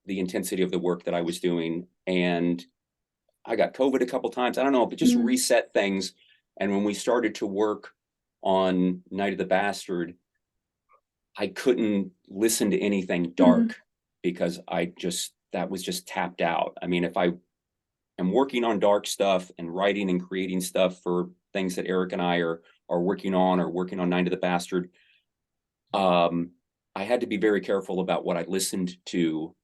the intensity of the work that I was doing. And I got COVID a couple times. I don't know if it just reset things. And when we started to work on Night of the Bastard, I couldn't listen to anything dark because that was just tapped out. I mean, if I am working on dark stuff and writing and creating stuff for things that Eric and I are working on, or working on Night of the Bastard, I had to be very careful about what I listened to,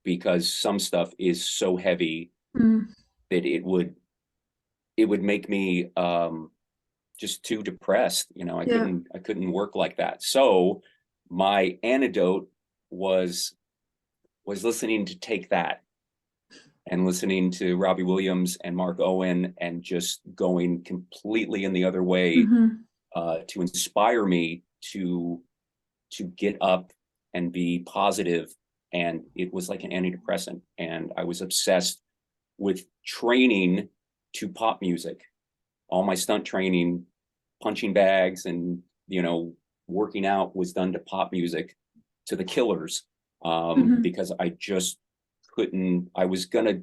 because some stuff is so heavy that it would make me just too depressed. I couldn't work like that. So my antidote was listening to Take That, and listening to Robbie Williams and Mark Owen, and just going completely in the other way to inspire me to get up and be positive. And it was like an antidepressant. And I was obsessed with training to pop music. All my stunt training, punching bags, and working out was done to pop music, to the Killers, because I just couldn't. I was gonna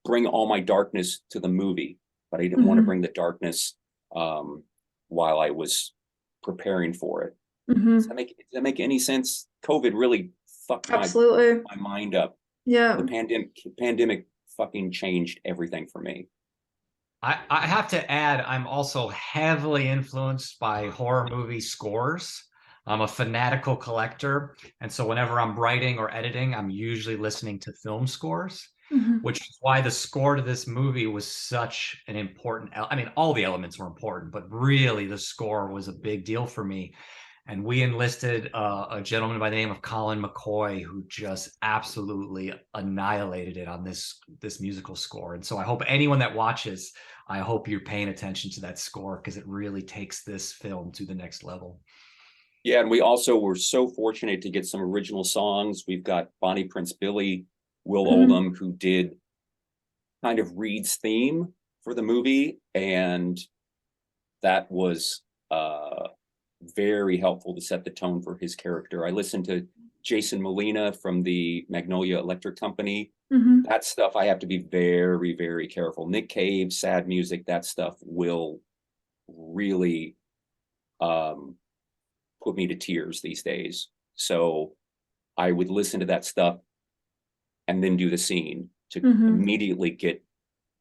bring all my darkness to the movie, but I didn't want to bring the darkness while I was preparing for it. Does that make any sense? COVID really fucked my mind up. Yeah. The pandemic fucking changed everything for me. I have to add, I'm also heavily influenced by horror movie scores. I'm a fanatical collector. And so whenever I'm writing or editing, I'm usually listening to film scores, which is why the score to this movie was such an important, I mean, all the elements were important, but really the score was a big deal for me. And we enlisted a gentleman by the name of Colin McCoy, who just absolutely annihilated it on this musical score. And so I hope anyone that watches, I hope you're paying attention to that score, because it really takes this film to the next level. Yeah, and we also were so fortunate to get some original songs. We've got Bonnie Prince Billy, Will Oldham, who did kind of Reed's theme for the movie, and that was very helpful to set the tone for his character. I listened to Jason Molina from the Magnolia Electric Company. That stuff I have to be very, very careful. Nick Cave, sad music, that stuff will really put me to tears these days. So I would listen to that stuff and then do the scene to immediately get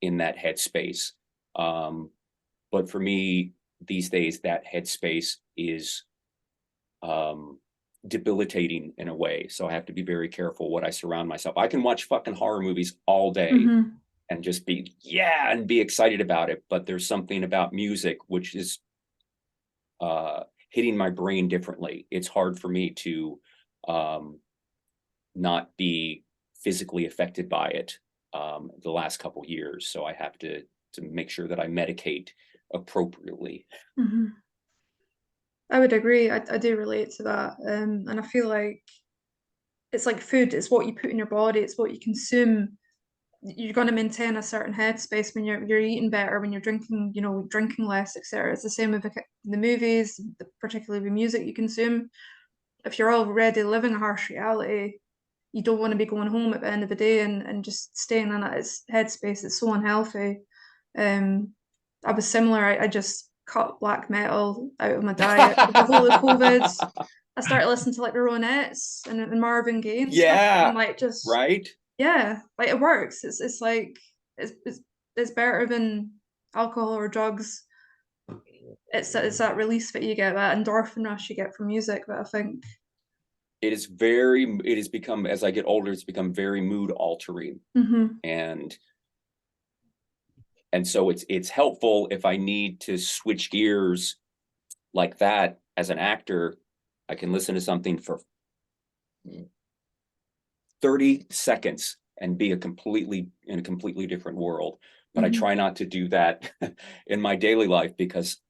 in that headspace. But for me these days, that headspace is debilitating in a way. So I have to be very careful what I surround myself. I can watch fucking horror movies all day and just be, yeah, and be excited about it. But there's something about music which is hitting my brain differently. It's hard for me to not be physically affected by it the last couple years. So I have to make sure that I medicate appropriately. I would agree. I do relate to that. And I feel like it's like food. It's what you put in your body. It's what you consume. You're going to maintain a certain headspace when you're eating better, when you're drinking, drinking less, etc. It's the same with the movies, particularly with music you consume. If you're already living a harsh reality, you don't want to be going home at the end of the day and just staying in that headspace. It's so unhealthy. I was similar. I just cut black metal out of my diet with the whole of COVID. I started listening to like the Ronettes and Marvin Gaye and stuff, and like just right. Yeah, like it works. It's like it's better than alcohol or drugs. It's that release that you get, that endorphin rush you get from music. That I think it has become, as I get older, it's become very mood altering. And so it's helpful if I need to switch gears like that. As an actor, I can listen to something for 30 seconds and be in a completely different world. But I try not to do that in my daily life, because,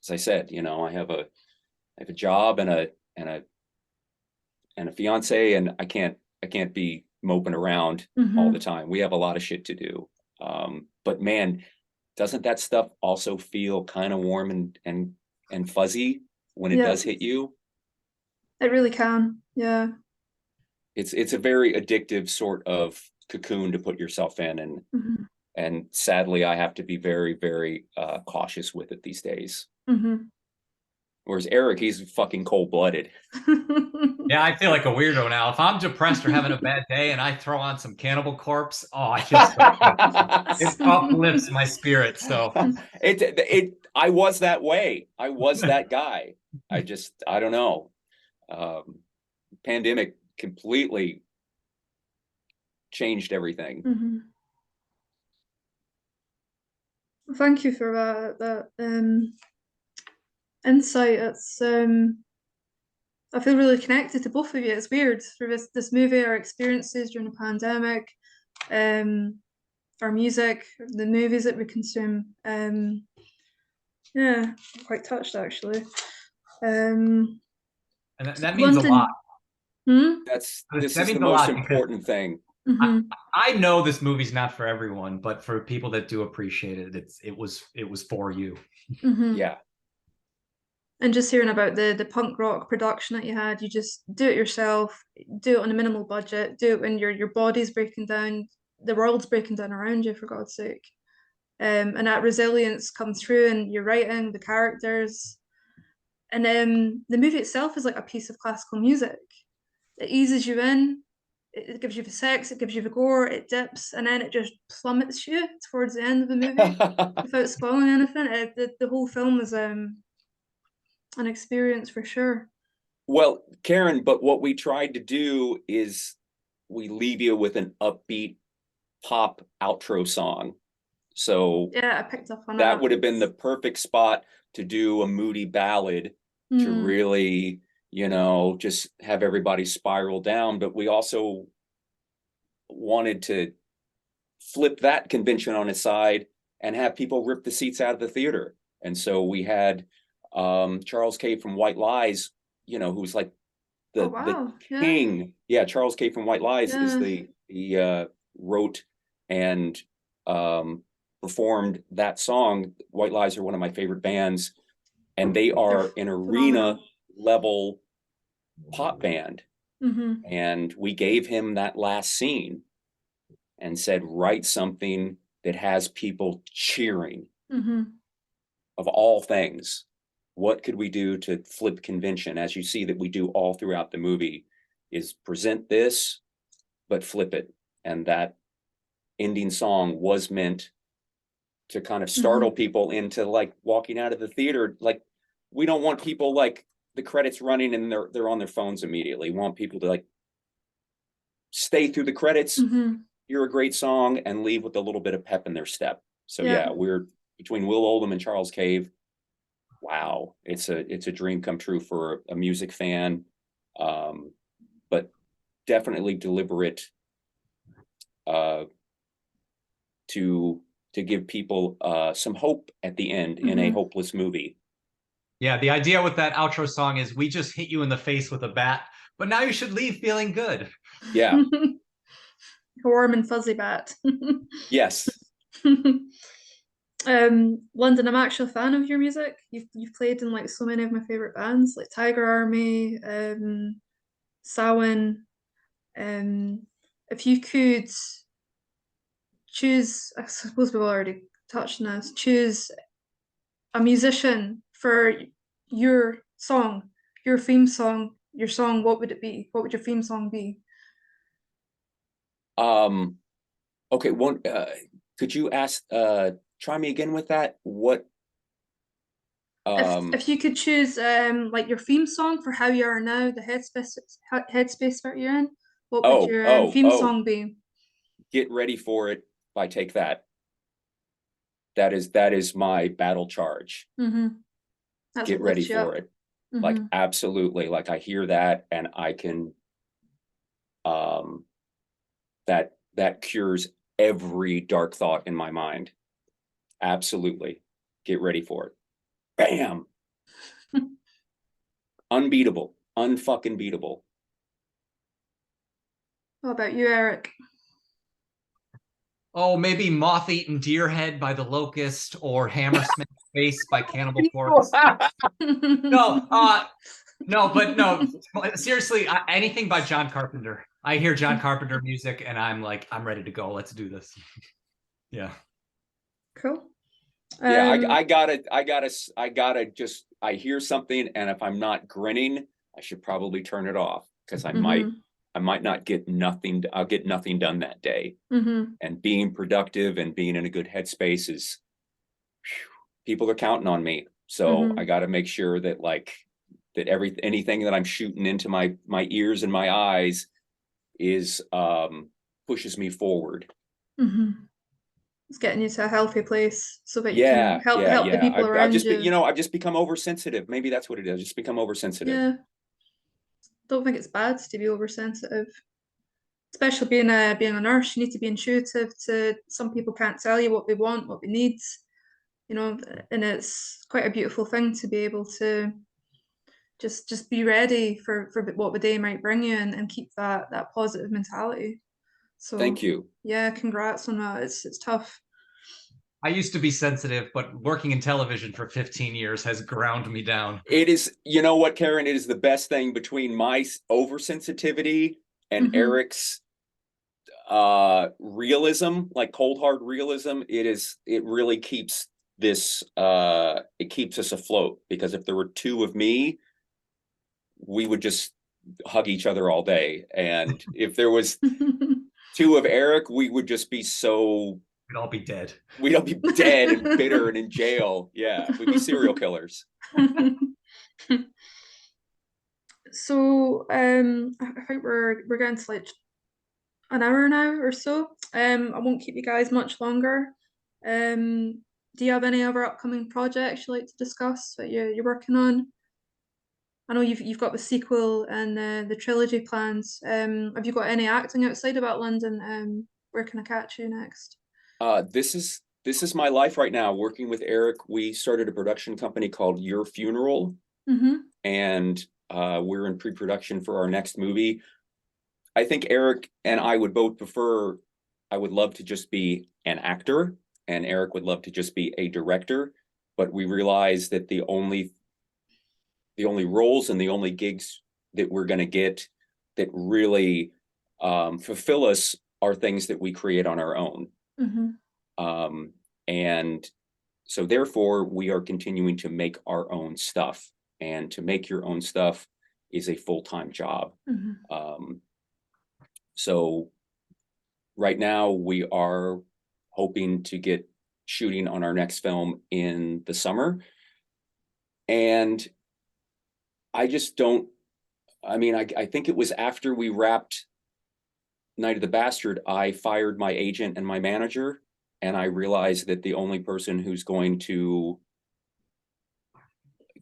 as I said, I have a job and a fiance, and I can't be moping around all the time. We have a lot of shit to do. But man, doesn't that stuff also feel kind of warm and fuzzy when it does hit you? It really can. Yeah. It's a very addictive sort of cocoon to put yourself in, and sadly I have to be very, very cautious with it these days. Whereas Erik, he's fucking cold-blooded. Yeah, I feel like a weirdo now. If I'm depressed or having a bad day and I throw on some Cannibal Corpse, I feel it uplifts my spirit. So I was that way. I was that guy. I don't know. Pandemic completely changed everything. Thank you for that insight. It's I feel really connected to both of you. It's weird through this movie, our experiences during the pandemic, our music, the movies that we consume. Yeah, I'm quite touched actually. And that means London, a lot. This is the most important thing. I know this movie's not for everyone, but for people that do appreciate it, it was for you. Yeah. And just hearing about the punk rock production that you had, you just do it yourself, do it on a minimal budget, do it when your body's breaking down, the world's breaking down around you, for God's sake. And that resilience comes through in your writing, the characters. And the movie itself is like a piece of classical music. It eases you in, it gives you the sex, it gives you the gore, it dips, and then it just plummets you towards the end of the movie without spoiling anything. The whole film is an experience for sure. Well, Karen, but what we tried to do is we leave you with an upbeat pop outro song. So Yeah, I picked up on that that. would have been the perfect spot to do a moody ballad to really, just have everybody spiral down. But we also wanted to flip that convention on its side and have people rip the seats out of the theater. And so we had Charles K from White Lies, who's like Oh the wow, yeah, king. Yeah, Charles K from White Lies is yeah. the wrote and performed that song. White Lies are one of my favorite bands, and they They're are an arena phenomenal. level pop band. Mm-hmm. And we gave him that last scene and said, write something that has people cheering. Mm-hmm. Of all things, what could we do to flip convention? As you see that we do all throughout the movie, is present this, but flip it. And that ending song was meant to kind of startle people into like walking out of the theater. Like, we don't want people like the credits running and they're on their phones immediately. We want people to like stay through the credits, Mm-hmm. hear a great song, and leave with a little bit of pep in their step. So Yeah. yeah, we're between Will Oldham and Charles Cave. Wow, it's a dream come true for a music fan, but definitely deliberate to give people some hope at the end in a hopeless movie. Yeah, the idea with that outro song is we just hit you in the face with a bat, but now you should leave feeling good. Yeah. Warm and fuzzy bat. Yes. London, I'm actually a fan of your music. You've played in like so many of my favorite bands, like Tiger Army, Samhain. If you could choose, I suppose we've already touched on this, choose a musician for your song, your theme song, your song, what would it be? What would your theme song be? Okay, one could you ask try me again with that? What If you could choose like your theme song for how you are now, the headspace that you're in, what would your theme oh, song be? Get Ready for It by Take That. That is my battle charge. That's Get what ready lifts you for up. it. Like absolutely. Like I hear that and I can that cures every dark thought in my mind. Absolutely. Get ready for it. Bam. Unbeatable. Unfucking beatable. What about you, Eric? Oh, maybe Moth-Eaten Deer Head by The Locust or Hammersmith Face by Cannibal Corpse. No, no, seriously, anything by John Carpenter. I hear John Carpenter music and I'm like, I'm ready to go. Let's do this. Yeah. Cool. Yeah, I gotta just I hear something and if I'm not grinning, I should probably turn it off because I might not get nothing. I'll get nothing done that day. And being productive and being in a good headspace is people are counting on me. So I got to make sure that anything that I'm shooting into my ears and my eyes is pushes me forward. It's getting you to a healthy place so that you can help the people I've around just you. I've just become oversensitive. Maybe that's what it is. Just become oversensitive. Yeah. Don't think it's bad to be oversensitive. Especially being a nurse, you need to be intuitive to some people can't tell you what they want, what they need, and it's quite a beautiful thing to be able to just be ready for what the day might bring you and keep that positive mentality. So Thank you. yeah, congrats on that. It's tough. I used to be sensitive, but working in television for 15 years has ground me down. It is, you know what, Karen, it is the best thing between my oversensitivity and Eric's realism, like cold hard realism. It really keeps this it keeps us afloat, because if there were two of me, we would just hug each other all day, and if there was two of Eric, we would just be so We'd all be dead. We'd all be dead and bitter and in jail. Yeah, we'd be serial killers. So I think we're getting to like an hour now or so. I won't keep you guys much longer. Do you have any other upcoming projects you'd like to discuss that you're working on? I know you've got the sequel and the trilogy plans. Have you got any acting outside about London? Where can I catch you next? This is my life right now, working with Erik. We started a production company called Your Funeral, Mm-hmm. and we're in pre-production for our next movie. I think Erik and I would both prefer, I would love to just be an actor, and Erik would love to just be a director, but we realize that the only roles and the only gigs that we're going to get that really fulfill us are things that we create on our own. Mm-hmm. And so therefore we are continuing to make our own stuff, and to make your own stuff is a full-time job. Mm-hmm. So right now we are hoping to get shooting on our next film in the summer. And I just don't, I mean, I think it was after we wrapped Night of the Bastard, I fired my agent and my manager, and I realized that the only person who's going to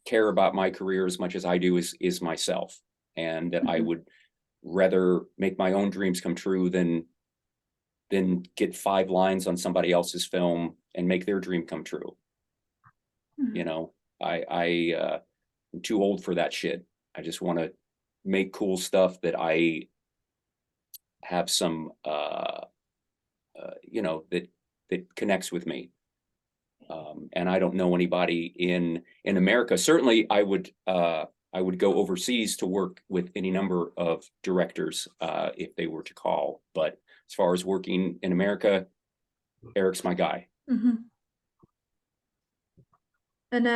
care about my career as much as I do is myself, and that I would rather make my own dreams come true than get 5 lines on somebody else's film and make their dream come true. Mm-hmm. You know, I'm too old for that shit. I just want to make cool stuff that I have some you know, that connects with me. And I don't know anybody in America. Certainly I would go overseas to work with any number of directors if they were to call, but as far as working in America, Erik's my guy. Mm-hmm. And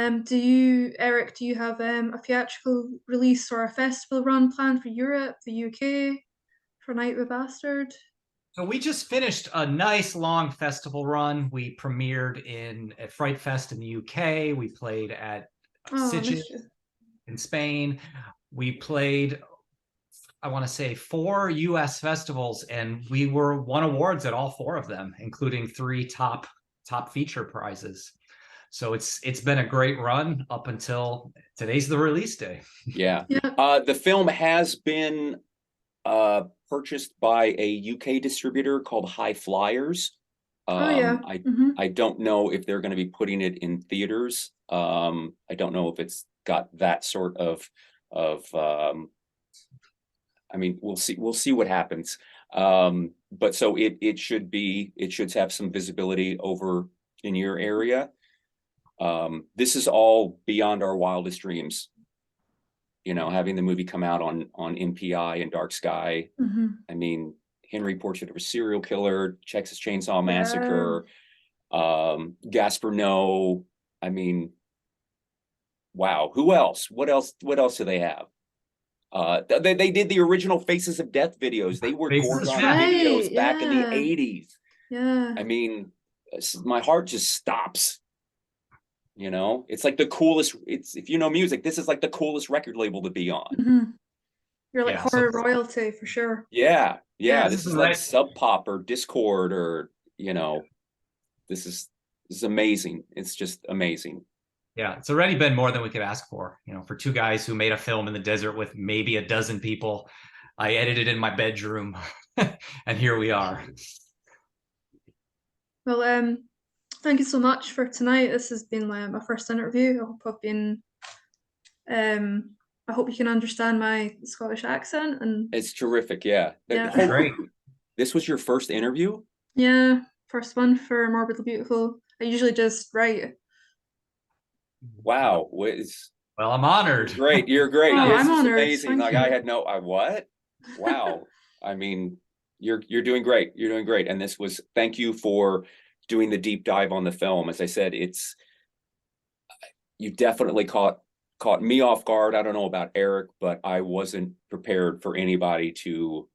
Erik, do you have a theatrical release or a festival run planned for Europe, the UK, for Night of the Bastard? So we just finished a nice long festival run. We premiered at Fright Fest in the UK. We played at Oh, I Sitges missed you. in Spain. We played, I want to say, 4 US festivals, and we won awards at all 4 of them, including 3 top feature prizes. So it's been a great run up until today's the release day. Yeah. Yeah. The film has been purchased by a UK distributor called High Flyers. Oh yeah. Mm-hmm. I don't know if they're going to be putting it in theaters. I don't know if it's got that sort of I mean, we'll see what happens. But so it should have some visibility over in your area. This is all beyond our wildest dreams. You know, having the movie come out on MPI and Dark Sky. Mm-hmm. I mean, Henry Portrait of a Serial Killer, Texas Chainsaw Massacre, Gaspar Noé. I mean, wow. Who else? What else do they have? They did the original Faces of Death videos. They were Faces of Gorgon Death. videos Right, back in the yeah. 80s. Yeah. I mean, my heart just stops. You know, it's like the coolest. It's, if you know music, this is like the coolest record label to be on. Mm-hmm. You're like Yeah, horror royalty for sure. Yeah. Yeah. This is like Sub Pop or Discord, or, you know, this is amazing. It's just amazing. Yeah, it's already been more than we could ask for. You know, for 2 guys who made a film in the desert with maybe a dozen people. I edited in my bedroom, and here we are. Well, thank you so much for tonight. This has been my first interview. I hope you can understand my Scottish accent, and It's terrific. Yeah. yeah. Great. This was your first interview? Yeah, first one for Morbidly Beautiful. I usually just write. Wow. Well, I'm honored. Great. You're great. Oh, This I'm is honored. amazing. Thank Like, you. I had no, what? Wow. I mean, you're doing great. You're doing great. And thank you for doing the deep dive on the film. As I said, you definitely caught me off guard. I don't know about Erik, but I wasn't prepared for anybody to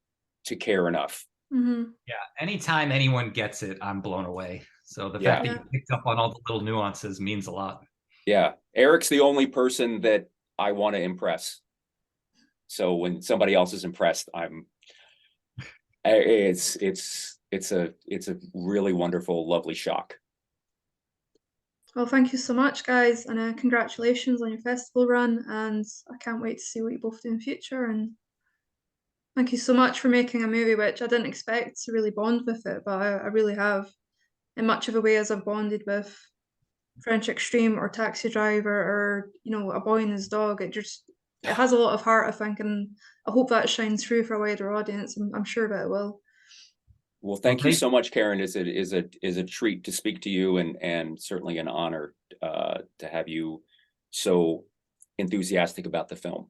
care enough. Mm-hmm. Yeah, anytime anyone gets it, I'm blown away. So the fact that you picked up on all the little nuances means a lot. Yeah. Erik's the only person that I want to impress. So when somebody else is impressed, it's a really wonderful, lovely shock. Well, thank you so much, guys, and congratulations on your festival run. And I can't wait to see what you both do in future. And thank you so much for making a movie which I didn't expect to really bond with it, but I really have, in much of a way as I've bonded with French Extreme or Taxi Driver or, you know, A Boy and His Dog. It has a lot of heart, I think, and I hope that shines through for a wider audience. I'm sure that it will. Well, thank you so much, Karen. It is a treat to speak to you, and certainly an honor to have you so enthusiastic about the film.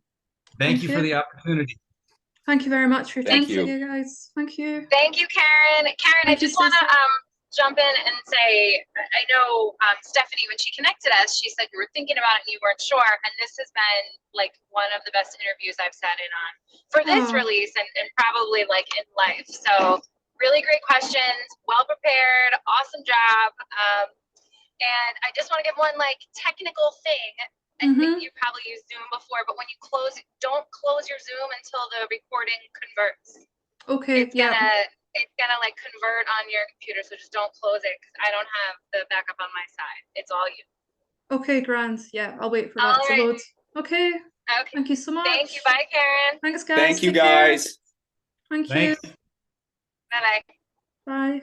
Thank you for the opportunity. Thank you very much for your time Thank you. today, guys. Thank you. Thank you, Karen. Karen, I just want to jump in and say, I know Stephanie, when she connected us, she said you were thinking about it and you weren't sure. And this has been like one of the best interviews I've sat in on for this release and probably like in life. So really great questions, well prepared, awesome job. And I just want to give one like technical thing. I think you've probably used Zoom before, but when you close, don't close your Zoom until the recording converts. Okay, It's gonna like convert on your computer, so just don't close it because I don't have the backup on my side. It's all you. Okay, grand. Yeah, I'll wait for that to load. Okay. Okay. Thank you so much. Thank you. Bye, Karen. Thanks, guys. Thank you, Take care. guys. Thank you. Bye-bye. Bye.